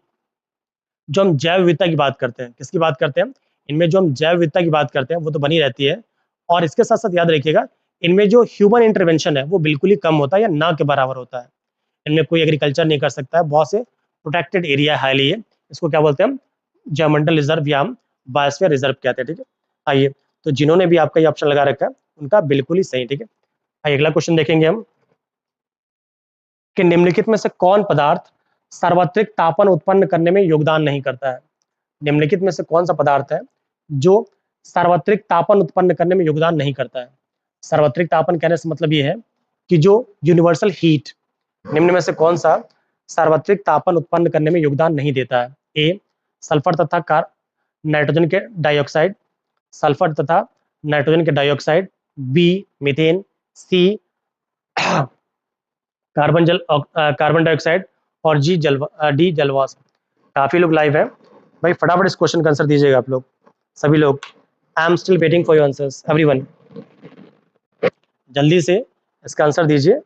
जो हम जैव विविधता की बात करते हैं, किसकी बात करते हैं, इनमें जो हम जैव विविधता की बात करते हैं वो तो बनी रहती है। और इसके साथ साथ याद रखिएगा, इनमें जो ह्यूमन इंटरवेंशन है वो बिल्कुल ही कम होता है या ना के बराबर होता है। इनमें कोई एग्रीकल्चर नहीं कर सकता है, बहुत से प्रोटेक्टेड एरिया है हाईली है। इसको क्या बोलते हैं हम? जयमंडल रिजर्व या हम बायोस्फीयर रिजर्व कहते हैं, ठीक है। आइए, तो जिन्होंने भी आपका ये ऑप्शन लगा रखा है उनका बिल्कुल ही सही, ठीक है। आइए अगला क्वेश्चन देखेंगे हम, कि निम्नलिखित में से कौन पदार्थ सार्वत्रिक तापन उत्पन्न करने में योगदान नहीं करता है? निम्नलिखित में से कौन सा पदार्थ है जो सार्वत्रिक तापन उत्पन्न करने में योगदान नहीं करता है? सार्वत्रिक तापन कहने से मतलब ये है कि जो यूनिवर्सल हीट, निम्न में से कौन सा सार्वत्रिक तापन उत्पन्न करने में योगदान नहीं देता है? ए सल्फर तथा नाइट्रोजन के डाइऑक्साइड, सल्फर तथा नाइट्रोजन के डाइऑक्साइड, बी मीथेन, सी कार्बन डाइऑक्साइड और डी जलवाष्प। काफी लोग लाइव है, भाई फटाफट इस क्वेश्चन का आंसर दीजिएगा आप लोग सभी लोग। आई am still waiting for your answers everyone, जल्दी से इसका आंसर दीजिए,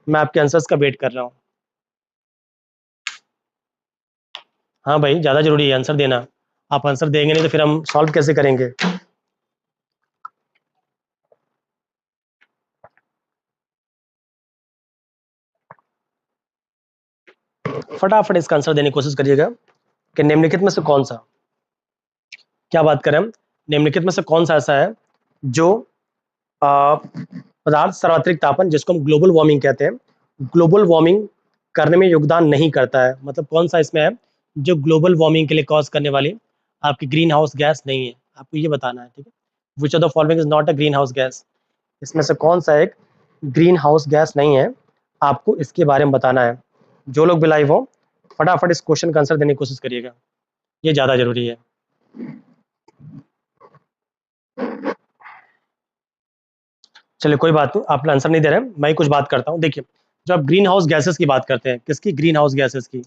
मैं आपके आंसर्स का वेट कर रहा हूँ। हाँ भाई, ज़्यादा जरूरी है आंसर देना, आप आंसर देंगे नहीं तो फिर हम सॉल्व कैसे करेंगे? फटाफट इसका आंसर देने की कोशिश करिएगा, कि निम्नलिखित में से कौन सा, क्या बात करें हम, निम्नलिखित में से कौन सा ऐसा है जो पदार्थ सर्वात्रिक तापन, जिसको हम ग्लोबल वार्मिंग कहते हैं, ग्लोबल वार्मिंग करने में योगदान नहीं करता है। मतलब कौन सा इसमें है जो ग्लोबल वार्मिंग के लिए कॉज करने वाली आपकी ग्रीन हाउस गैस नहीं है, आपको ये बताना है, ठीक है। Which of the following is not a green house gas, इसमें से कौन सा एक ग्रीन हाउस गैस नहीं है, आपको इसके बारे में बताना है। जो लोग भी लाइव हो फटाफट इस क्वेश्चन का आंसर देने की कोशिश करिएगा, ये ज़्यादा जरूरी है। चलिए कोई बात नहीं, आप आंसर नहीं दे रहे हैं, मैं ही कुछ बात करता हूँ। देखिए, जब आप ग्रीन हाउस गैसेस की बात करते हैं, किसकी? ग्रीन हाउस गैसेस की।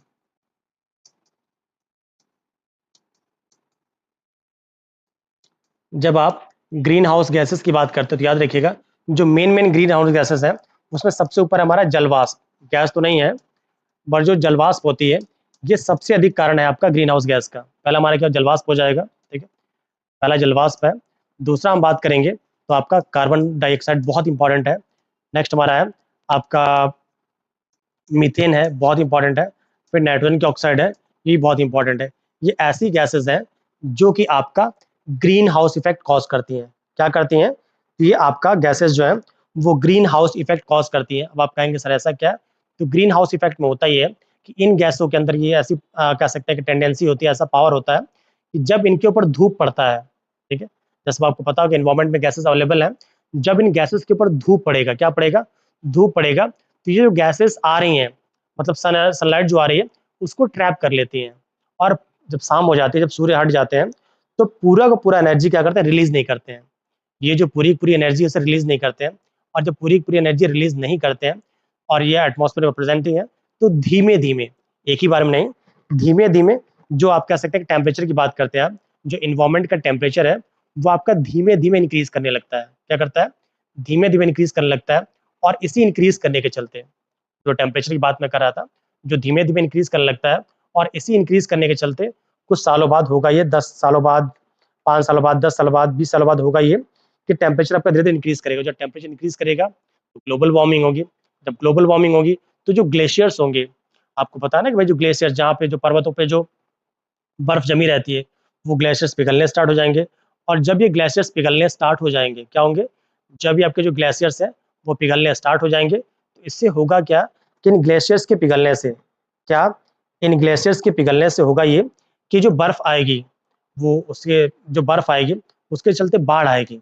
जब आप ग्रीन हाउस गैसेस की बात करते हो तो याद रखिएगा, जो main main green house gases हैं उसमें सबसे ऊपर हमारा जलवाष्प, गैस तो नहीं है, पर जो जलवाष्प होती है ये सबसे अधिक कारण है आपका ग्रीन हाउस गैस का। पहला हमारा क्या जलवाष्प हो जाएगा, ठीक है, पहला जलवाष्प है। दूसरा हम बात करेंगे तो आपका कार्बन डाइऑक्साइड बहुत इंपॉर्टेंट है। नेक्स्ट हमारा है आपका मीथेन है, बहुत इंपॉर्टेंट है। फिर नाइट्रोजन की ऑक्साइड है, ये बहुत इंपॉर्टेंट है। ये ऐसी गैसेस हैं जो कि आपका ग्रीन हाउस इफेक्ट कॉज करती हैं। क्या करती हैं? तो ये आपका गैसेस जो है वो ग्रीन हाउस इफेक्ट कॉज करती हैं। अब आप कहेंगे सर ऐसा क्या? तो ग्रीन हाउस इफेक्ट में होता ही है कि इन गैसों के अंदर ये ऐसी कह सकते हैं कि टेंडेंसी होती है, ऐसा पावर होता है कि जब इनके ऊपर धूप पड़ता है, ठीक है, जैसे आपको पता हो कि एनवायरमेंट में गैसेस अवेलेबल हैं, जब इन गैसेस के ऊपर धूप पड़ेगा, क्या पड़ेगा? धूप पड़ेगा, तो ये जो गैसेस आ रही हैं, मतलब सनलाइट जो आ रही है उसको ट्रैप कर लेती हैं। और जब शाम हो जाती है, जब सूर्य हट जाते हैं, तो पूरा का पूरा एनर्जी क्या करते हैं? रिलीज नहीं करते हैं। ये जो पूरी पूरी एनर्जी उसे रिलीज नहीं करते हैं, और जब पूरी पूरी एनर्जी रिलीज नहीं करते हैं और ये एटमॉस्फेयर में प्रेजेंटिंग है, तो धीमे धीमे, एक ही बार में नहीं, धीमे धीमे, जो आप कह सकते हैं टेम्परेचर की बात करते हैं आप, जो इन्वायरमेंट का टेम्परेचर है वो आपका धीमे धीमे इंक्रीज करने लगता है। क्या करता है? धीमे धीमे इंक्रीज करने लगता है। और इसी इंक्रीज करने के चलते, जो टेम्परेचर की बात मैं कर रहा था, जो धीमे धीमे इंक्रीज करने लगता है, और इसी इंक्रीज करने के चलते कुछ सालों बाद होगा ये, 10 सालों बाद, 5 सालों बाद, 10 सालों बाद, 20 सालों बाद होगा ये कि टेम्परेचर आपका धीरे धीरे इंक्रीज करेगा। जब टेम्परेचर इंक्रीज करेगा तो ग्लोबल वार्मिंग होगी। जब ग्लोबल वार्मिंग होगी तो जो ग्लेशियर्स होंगे, आपको पता है ना कि भाई जो ग्लेशियर्स, जहाँ पे जो पर्वतों पे जो बर्फ जमी रहती है, वो ग्लेशियर्स पिघलने स्टार्ट हो जाएंगे। और जब ये ग्लेशियर्स पिघलने स्टार्ट हो जाएंगे, क्या होंगे? जब ये आपके जो ग्लेशियर्स हैं वो पिघलने स्टार्ट हो जाएंगे, तो इससे होगा क्या कि इन ग्लेशियर्स के पिघलने से, क्या, इन ग्लेशियर्स के पिघलने से होगा ये कि जो बर्फ आएगी, वो उसके, जो बर्फ आएगी उसके चलते बाढ़ आएगी।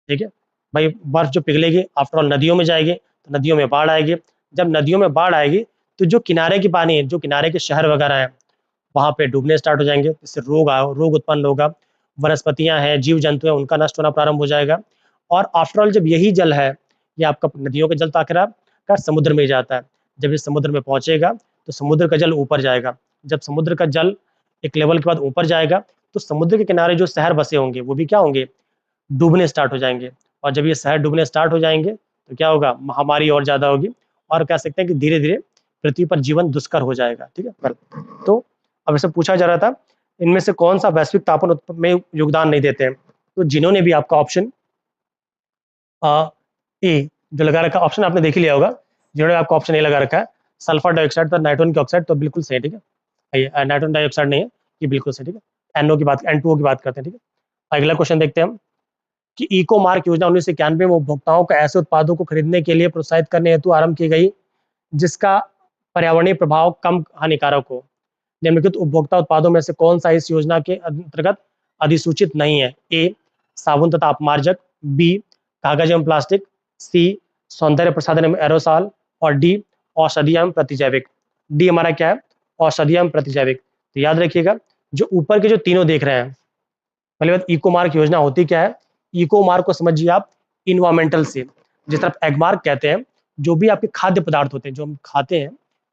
ठीक है भाई, बर्फ जो पिघलेगी आफ्टर ऑल नदियों में जाएगी, तो नदियों में बाढ़ आएगी। जब नदियों में बाढ़ आएगी तो जो किनारे की पानी है, जो किनारे के शहर वगैरह हैं, वहाँ पे डूबने स्टार्ट हो जाएंगे, इससे रोग उत्पन्न होगा, वनस्पतियां हैं, जीव जंतु हैं, उनका नष्ट होना प्रारंभ हो जाएगा। और आफ्टर ऑल जब यही जल है, ये आपका नदियों का जल तो आखिर समुद्र में ही जाता है। जब ये समुद्र में पहुंचेगा तो समुद्र का जल ऊपर जाएगा। जब समुद्र का जल एक लेवल के बाद ऊपर जाएगा, तो समुद्र के किनारे जो शहर बसे होंगे वो भी क्या होंगे? डूबने स्टार्ट हो जाएंगे। और जब ये शहर डूबने स्टार्ट हो जाएंगे तो क्या होगा? महामारी और ज़्यादा होगी, और कह सकते हैं कि धीरे धीरे पृथ्वी पर जीवन दुष्कर हो जाएगा। ठीक है, तो अब ऐसे पूछा जा रहा था, इनमें से कौन सा वैश्विक तापन में योगदान नहीं देते हैं? तो जिन्होंने भी आपका ऑप्शन ए जो लगा रखा, ऑप्शन आपने देख ही लिया होगा, जिन्होंने आपका ऑप्शन ए लगा रखा है, सल्फर डाइऑक्साइड तो नाइट्रोजन की ऑक्साइड, तो बिल्कुल सही। ठीक है, ये नाइट्रोजन डाइऑक्साइड नहीं है, ये बिल्कुल सही। ठीक है, एनओ की बात, N2O की बात करते हैं। ठीक है, अगला क्वेश्चन देखते हैं हम कि इको मार्क योजना 1991 में उपभोक्ताओं को ऐसे उत्पादों को खरीदने के लिए प्रोत्साहित करने हेतु आरंभ की गई जिसका पर्यावरणीय प्रभाव कम हानिकारक हो। निम्नलिखित उपभोक्ता उत्पादों में से कौन सा इस योजना के अंतर्गत अधिसूचित नहीं है? ए साबुन तथा अपमार्जक, बी कागज एवं प्लास्टिक, सी सौंदर्य प्रसाधन एवं एरोसॉल, और डी औषधि एवं प्रतिजैविक। डी हमारा क्या है? औषधि एवं प्रतिजैविक। तो याद रखिएगा, जो ऊपर के जो तीनों देख रहे हैं, पहली बात, इको मार्क योजना होती क्या है? इको मार्क को समझिए आप इन्वायरमेंटल से, जिस तरफ एग मार्क कहते हैं, जो भी आपके खाद्य पदार्थ होते हैं, जो हम खाते हैं,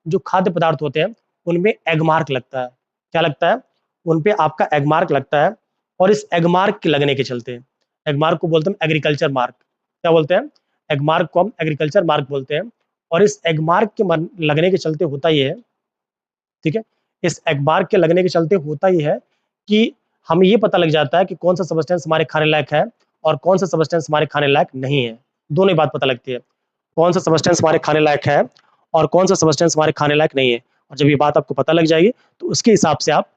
जो खाद्य पदार्थ होते हैं, उनमें एग मार्क लगता है। क्या लगता है? उन पे आपका एग मार्क लगता है। और इस एग मार्क के लगने के चलते, एग मार्क को बोलते हैं एग्रीकल्चर मार्क। क्या बोलते हैं? एग मार्क को हम एग्रीकल्चर मार्क बोलते हैं। और इस एग मार्क के लगने के चलते होता ये है, ठीक है, इस एग मार्क के लगने के चलते होता ये है कि हमें ये पता लग जाता है कि कौन सा सब्सटेंस हमारे खाने लायक है और कौन सा सब्सटेंस हमारे खाने लायक नहीं है। दोनों ही बात पता लगती है, कौन सा सब्सटेंस हमारे खाने लायक है और कौन सा सब्सटेंस हमारे खाने लायक नहीं है। और जब ये बात आपको पता लग जाएगी तो उसके हिसाब से आप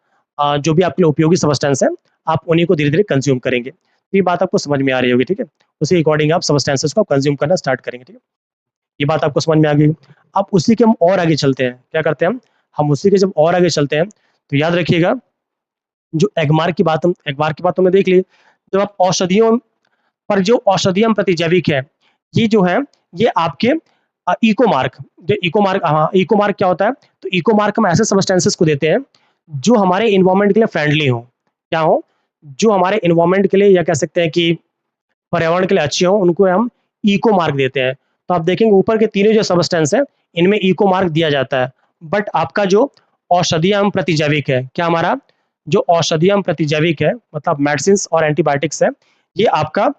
जो भी आपके लिए उपयोगी सब्सटेंस है, आप उन्हीं को धीरे धीरे कंज्यूम करेंगे। तो ये बात आपको समझ में आ रही होगी। ठीक है, उसी अकॉर्डिंग आप सब्सटेंसेस को कंज्यूम करना स्टार्ट करेंगे। ठीक है, ये बात आपको समझ में आ गई। अब उसी के हम और आगे चलते हैं, क्या करते हैं हम उसी के जब और आगे चलते हैं तो याद रखिएगा, जो एगमार्क की बात, हम एगमार्क की बात तो हमने देख ली। जब आप औषधियों पर, जो औषधियम प्रतिजैविक है, ये जो है, ये आपके इको मार्क, जो इको मार्क, हाँ, इको मार्क क्या होता है? तो इको मार्क हम ऐसे सब्सटेंसेस को देते हैं जो हमारे इन्वायरमेंट के लिए फ्रेंडली हो। क्या हो? जो हमारे इन्वायरमेंट के लिए, या कह सकते हैं कि पर्यावरण के लिए अच्छे हो, उनको हम इको मार्क देते हैं। तो आप देखेंगे ऊपर के तीनों जो सब्सटेंस है, इनमें इको मार्क दिया जाता है। बट आपका जो औषधीय एवं प्रतिजैविक है, क्या हमारा जो औषधीय एवं प्रतिजैविक है, मतलब मेडिसिन और एंटीबायोटिक्स है, ये आपका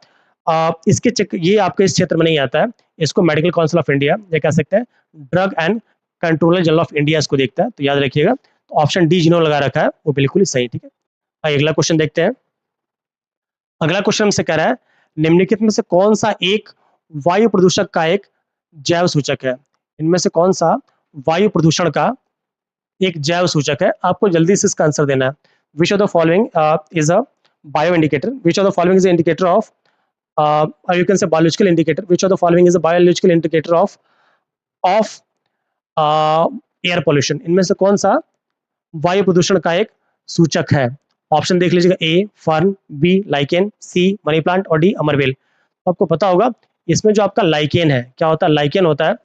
ये आपके इस क्षेत्र में नहीं आता है। इसको मेडिकल काउंसिल ऑफ इंडिया, ये कह सकते हैं drug and controller general of India इसको देखता है। तो याद रखिएगा, तो ऑप्शन डी जिन्होंने लगा रखा है वो बिल्कुल ही सही। ठीक है, अगला क्वेश्चन देखते हैं। अगला क्वेश्चन हमसे कह रहा है, निम्नलिखित में से कौन सा एक वायु प्रदूषक का एक जैव सूचक है? इनमें से कौन सा वायु प्रदूषण का एक जैव सूचक है? आपको जल्दी से इसका आंसर देना है। Which of the following is a bio indicator, which of the following is indicator of, you can say biological indicator, which of the following is a biological indicator of of air pollution. इनमें से कौन सा वायु प्रदूषण का एक सूचक है? ऑप्शन देख लीजिएगा, ए फर्न, बी लाइकेन, सी मनी प्लांट, और डी अमरवेल। तो आपको पता होगा इसमें जो आपका लाइकेन है, क्या होता है? लाइकेन होता है,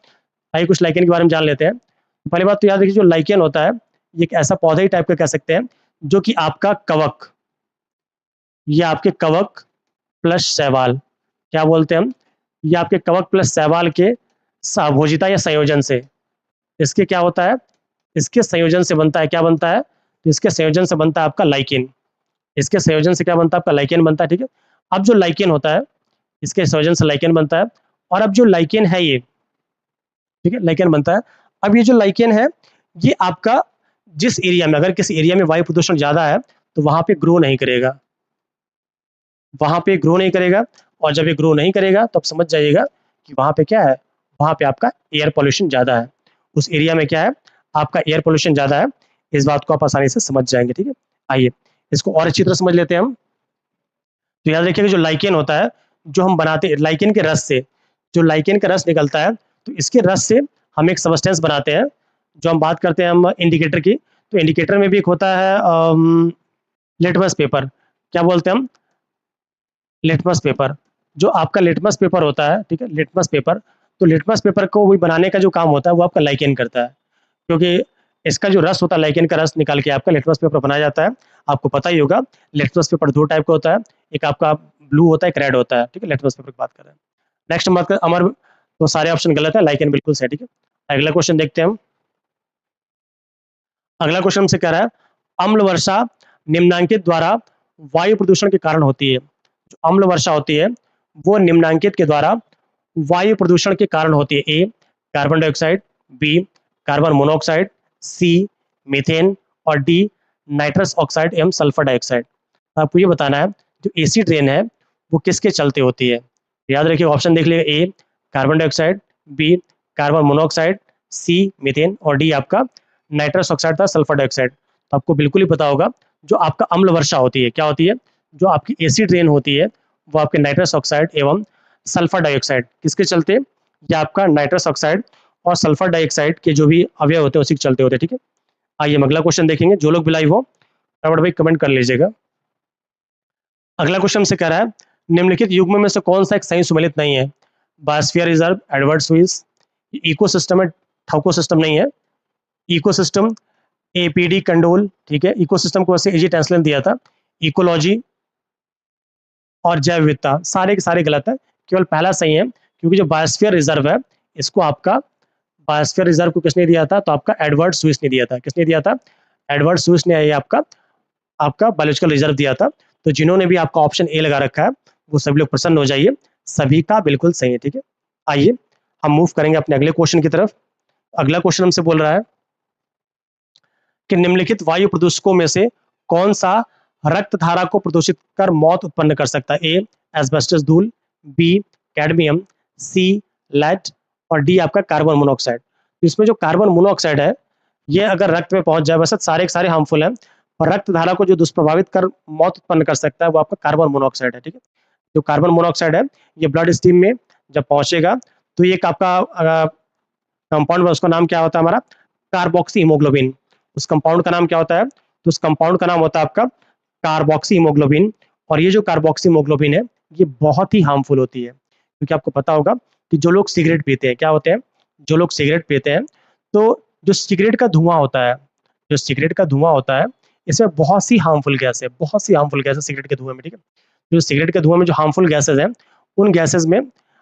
आइए कुछ लाइकेन के बारे में जान लेते हैं। पहली बात तो याद रखिए, जो लाइकेन होता है, ये एक ऐसा पौधा ही टाइप का कह सकते हैं जो कि आपका कवक, ये आपके कवक प्लस शैवाल, क्या बोलते हैं हम, ये आपके कवक प्लस शैवाल के साभोजिता या संयोजन से, इसके क्या होता है, इसके संयोजन से बनता है, क्या बनता है, तो इसके संयोजन से बनता है आपका लाइकेन, इसके संयोजन से क्या बनता है आपका लाइकेन बनता है, ठीक है। अब जो लाइकेन होता है, इसके संयोजन से लाइकेन बनता है, और अब जो लाइकेन है ये, ठीक है, लाइकेन बनता है। अब ये जो लाइकेन है, ये आपका जिस एरिया में, अगर किसी एरिया में वायु प्रदूषण ज्यादा है तो वहां पे ग्रो नहीं करेगा, वहां पे ग्रो नहीं करेगा, और जब ये ग्रो नहीं करेगा तो आप समझ जाइएगा कि वहां पे क्या है, वहां पे आपका एयर पोल्यूशन ज्यादा है, उस एरिया में क्या है, आपका एयर पोल्यूशन ज्यादा है, इस बात को आप आसानी से समझ जाएंगे, ठीक है। आइए इसको और अच्छी तरह समझ लेते हैं हम। तो याद रखिएगा जो लाइकेन होता है, जो हम बनाते हैं लाइकेन के रस से, जो लाइकेन का रस निकलता है, तो इसके रस से हम एक सबस्टेंस बनाते हैं, जो हम बात करते हैं हम इंडिकेटर की, तो इंडिकेटर में भी एक होता है लिटमस पेपर, क्या बोलते हैं हम, लिटमस पेपर, जो आपका लिटमस पेपर होता है, ठीक है, लिटमस पेपर, तो लिटमस पेपर को भी बनाने का जो काम होता है वो आपका लाइकेन करता है, क्योंकि इसका जो रस होता है, लाइकेन का रस निकाल के आपका लिटमस पेपर बनाया जाता है। आपको पता ही होगा लिटमस पेपर दो टाइप का होता है, एक आपका ब्लू होता है, एक रेड होता है, ठीक है, लिटमस पेपर की बात कर रहे हैं। नेक्स्ट हम बात कर अमर, तो सारे ऑप्शन गलत है, लाइकेन बिल्कुल सही, ठीक है। अगला क्वेश्चन देखते हैं हम। अगला क्वेश्चन हमसे कह रहा है अम्ल वर्षा निम्नांकित द्वारा वायु प्रदूषण के कारण होती है, जो अम्ल वर्षा होती है वो निम्नांकित के द्वारा वायु प्रदूषण के कारण होती है। A carbon dioxide, B carbon monoxide, C methane, और डी नाइट्रस ऑक्साइड एवं सल्फर डाइऑक्साइड। आपको ये बताना है जो एसी ट्रेन है वो किसके चलते होती है। याद रखिए ऑप्शन देख लीजिए, A carbon dioxide, B carbon monoxide, C methane, और डी आपका नाइट्रस ऑक्साइड था सल्फर डाइऑक्साइड। तो आपको बिल्कुल ही पता होगा जो आपका अम्ल वर्षा होती है, क्या होती है, जो आपकी एसी ट्रेन होती है वो आपके नाइट्रस ऑक्साइड एवं सल्फर डाइऑक्साइड किसके चलते, या आपका नाइट्रस ऑक्साइड और सल्फर डाइऑक्साइड के जो भी अवयव होते हैं उसी के चलते होते हैं, ठीक है। आइए हम अगला क्वेश्चन देखेंगे, जो लोग भी लाइव हो फटाफट भाई कमेंट कर लीजिएगा। अगला क्वेश्चन से कह रहा है निम्नलिखित युग्म में से कौन सा एक सही सुमेलित नहीं है। Biosphere reserve, Edward Swiss, ecosystem है, थाउकोसिस्टम नहीं है, इकोसिस्टम, एपीडी कंडोल, ठीक है, इकोसिस्टम को वैसे इजी ट्रांसलेशन दिया था, इकोलॉजी और जैव विविधता, सारे के सारे गलत है, केवल पहला सही है, क्योंकि जो बायोस्फीयर रिजर्व है इसको आपका, बायोस्फीयर रिजर्व को किसने दिया था, तो आपका एडवर्ड स्विस ने दिया था, किसने दिया था, एडवर्ड स्विस ने ये आपका आपका बायोलॉजिकल रिजर्व दिया था। तो जिन्होंने भी आपका ऑप्शन ए लगा रखा है वो सभी लोग प्रसन्न हो जाइए, सभी का बिल्कुल सही है, ठीक है। आइए हम मूव करेंगे अपने अगले क्वेश्चन की तरफ। अगला क्वेश्चन हमसे बोल रहा है कि निम्नलिखित वायु प्रदूषकों में से कौन सा रक्त धारा को प्रदूषित कर मौत उत्पन्न कर सकता है। ए एस्बेस्टस धूल, बी कैडमियम, सी लेड, और डी आपका कार्बन मोनोऑक्साइड। तो इसमें जो कार्बन मोनोऑक्साइड है ये अगर रक्त में पहुंच जाए, वैसे सारे के सारे हार्मफुल हैं, और रक्त धारा को जो दुष्प्रभावित कर मौत उत्पन्न कर सकता है वो आपका कार्बन मोनोऑक्साइड है, ठीक है। जो कार्बन मोनोऑक्साइड है ये ब्लड स्ट्रीम में जब पहुंचेगा तो ये एक आपका कंपाउंड, उसका नाम क्या होता है हमारा, कार्बोक्सी हीमोग्लोबिन। उस कंपाउंड का नाम क्या होता है, तो उस कंपाउंड का नाम होता है आपका कार्बोक्सी हीमोग्लोबिन। और ये जो कार्बोक्सी हीमोग्लोबिन है ये बहुत ही हार्मफुल होती है, क्योंकि आपको पता होगा कि जो लोग सिगरेट पीते हैं, क्या होते हैं, जो लोग सिगरेट पीते हैं, तो जो सिगरेट का धुआं होता है, जो सिगरेट का धुआं होता है इसमें बहुत सी हार्मफुल गैस है, बहुत सी हार्मफुल गैस है सिगरेट के धुएं में, ठीक है। जो सिगरेट के धुएं में जो हार्मफुल गैसेज हैं उन गैसेज में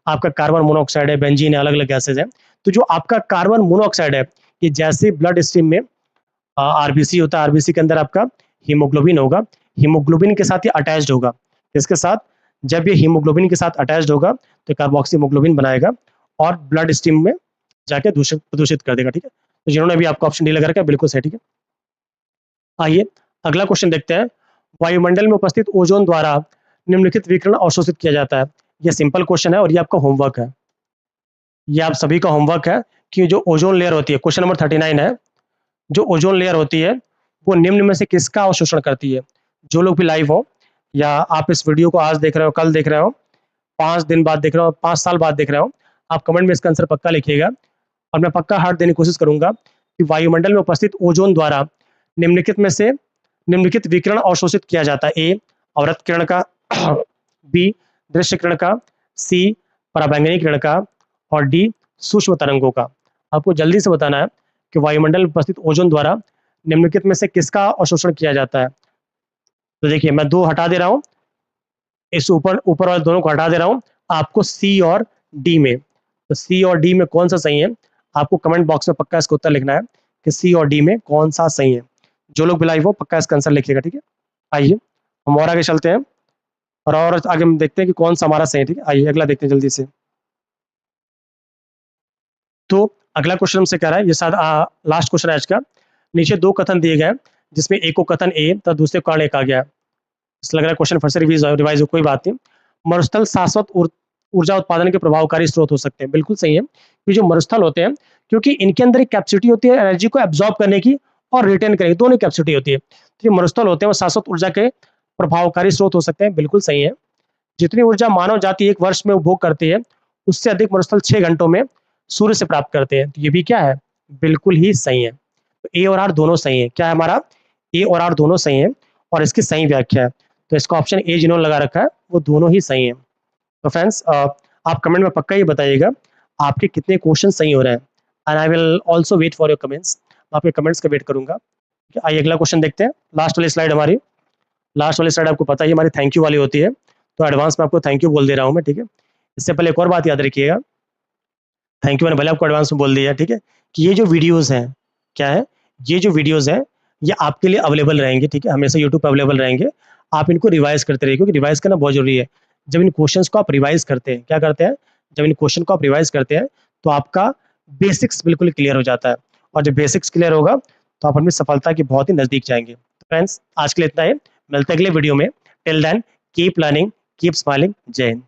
आपका कार्बन मोनोऑक्साइड है, बेंजीन है, अलग अलग गैसेज हैं। तो जो आपका कार्बन मोनोऑक्साइड है ये जैसे ब्लड स्ट्रीम में आरबीसी होता है, आरबीसी के अंदर आपका हीमोग्लोबिन होगा, हीमोग्लोबिन के साथ ये अटैच्ड होगा, इसके साथ जब ये हीमोग्लोबिन के साथ अटैच्ड होगा तो कार्बोक्सी हीमोग्लोबिन बनाएगा और ब्लड स्ट्रीम में जाके प्रदूषित कर देगा, ठीक है। तो जिन्होंने भी आपका ऑप्शन डी लगा रखा है बिल्कुल सही, ठीक है। आइए अगला क्वेश्चन देखते हैं, वायुमंडल में उपस्थित ओजोन द्वारा निम्नलिखित विकिरण अवशोषित किया जाता है। ये सिंपल क्वेश्चन है और ये आपका होमवर्क है, ये आप सभी का होमवर्क है कि जो ओजोन लेयर होती है, क्वेश्चन नंबर 39 है, जो ओजोन लेयर होती है वो निम्न में से किसका अवशोषण करती है। जो लोग भी लाइव हो या आप इस वीडियो को आज देख रहे हो, कल देख रहे हो, 5 दिन बाद देख रहे हो, 5 साल बाद देख रहे हो, आप कमेंट में इसका आंसर पक्का लिखिएगा और मैं पक्का हार्ट देने की कोशिश करूंगा कि वायुमंडल में उपस्थित ओजोन द्वारा निम्नलिखित में से निम्नलिखित विकिरण अवशोषित किया जाता है। ए अवरक्त किरण का, बी दृश्य किरण का, सी पराबैंगनी किरण का, और डी सूक्ष्म तरंगों का। आपको जल्दी से बताना है कि वायुमंडल में उपस्थित ओजोन द्वारा निम्नलिखित में से किसका अवशोषण किया जाता है। तो देखिए मैं 2 हटा दे रहा हूँ, इस ऊपर ऊपर वाले दोनों को हटा दे रहा हूँ, आपको सी और डी में, तो सी और डी में कौन सा सही है, आपको कमेंट बॉक्स में पक्का इसका उत्तर लिखना है कि सी और डी में कौन सा सही है। जो लोग भी लाइव हो पक्का इसका आंसर लिखिएगा, ठीक है। आइए हम और आगे चलते हैं और आगे हम देखते हैं कि कौन सा हमारा सही है, ठीक है। आइए अगला देखते हैं जल्दी से। तो अगला क्वेश्चन हमसे कह रहा है, ये शायद लास्ट क्वेश्चन है आज का। नीचे दो कथन दिए गए हैं जिसमें एक को कथन ए तथा दूसरे को कारण ए कहा गया है। इस लग रहा है क्वेश्चन फिर से रिवाइज हो, कोई बात नहीं। मरुस्थल शाश्वत ऊर्जा उत्पादन के प्रभावकारी स्रोत हो सकते हैं, बिल्कुल सही है। ये जो मरुस्थल होते हैं, क्योंकि इनके अंदर एक कैपेसिटी होती है एनर्जी को एब्जॉर्ब करने की और रिटेन करने की, दोनों कैपेसिटी होती है। तो ये मरुस्थल होते हैं वो शाश्वत ऊर्जा के प्रभावकारी स्रोत हो सकते हैं, बिल्कुल सही है। जितनी ऊर्जा मानव जाति एक वर्ष में उपभोग करती है उससे अधिक मरुस्थल 6 घंटों में सूर्य से प्राप्त करते हैं, तो ये भी क्या है, बिल्कुल ही सही है। तो ए और आर दोनों सही है। क्या है हमारा, ए और आर दोनों सही है और इसकी सही व्याख्या है। तो इसका ऑप्शन ए जिन्होंने लगा रखा है वो दोनों ही सही है। तो फ्रेंड्स आप कमेंट में पक्का ये बताइएगा आपके कितने क्वेश्चन सही हो रहे हैं, and I will also wait for your comments. मैं आपके कमेंट्स का वेट करूंगा। आइए अगला क्वेश्चन देखते हैं। लास्ट वाली स्लाइड हमारी, लास्ट वाली स्लाइड आपको पता ही हमारी थैंक यू वाली होती है, तो एडवांस में आपको थैंक यू बोल दे रहा हूँ मैं, ठीक है। इससे पहले एक और बात याद रखिएगा, थैंक यू मैंने भले आपको एडवांस में बोल दिया, ठीक है, कि ये जो वीडियोस हैं, क्या है, ये जो वीडियोस हैं ये आपके लिए अवेलेबल रहेंगे, ठीक है, हमेशा यूट्यूब पर अवेलेबल रहेंगे। आप इनको रिवाइज करते रहिए, क्योंकि रिवाइज करना बहुत जरूरी है। जब इन क्वेश्चंस को आप रिवाइज करते हैं, क्या करते हैं, जब इन क्वेश्चन को आप रिवाइज करते हैं तो आपका बेसिक्स बिल्कुल क्लियर हो जाता है, और जब बेसिक्स क्लियर होगा तो आप अपनी सफलता के बहुत ही नजदीक जाएंगे। तो फ्रेंड्स आज के लिए इतना ही, मिलते हैं अगले वीडियो में। Till then keep learning, keep smiling. जय हिंद।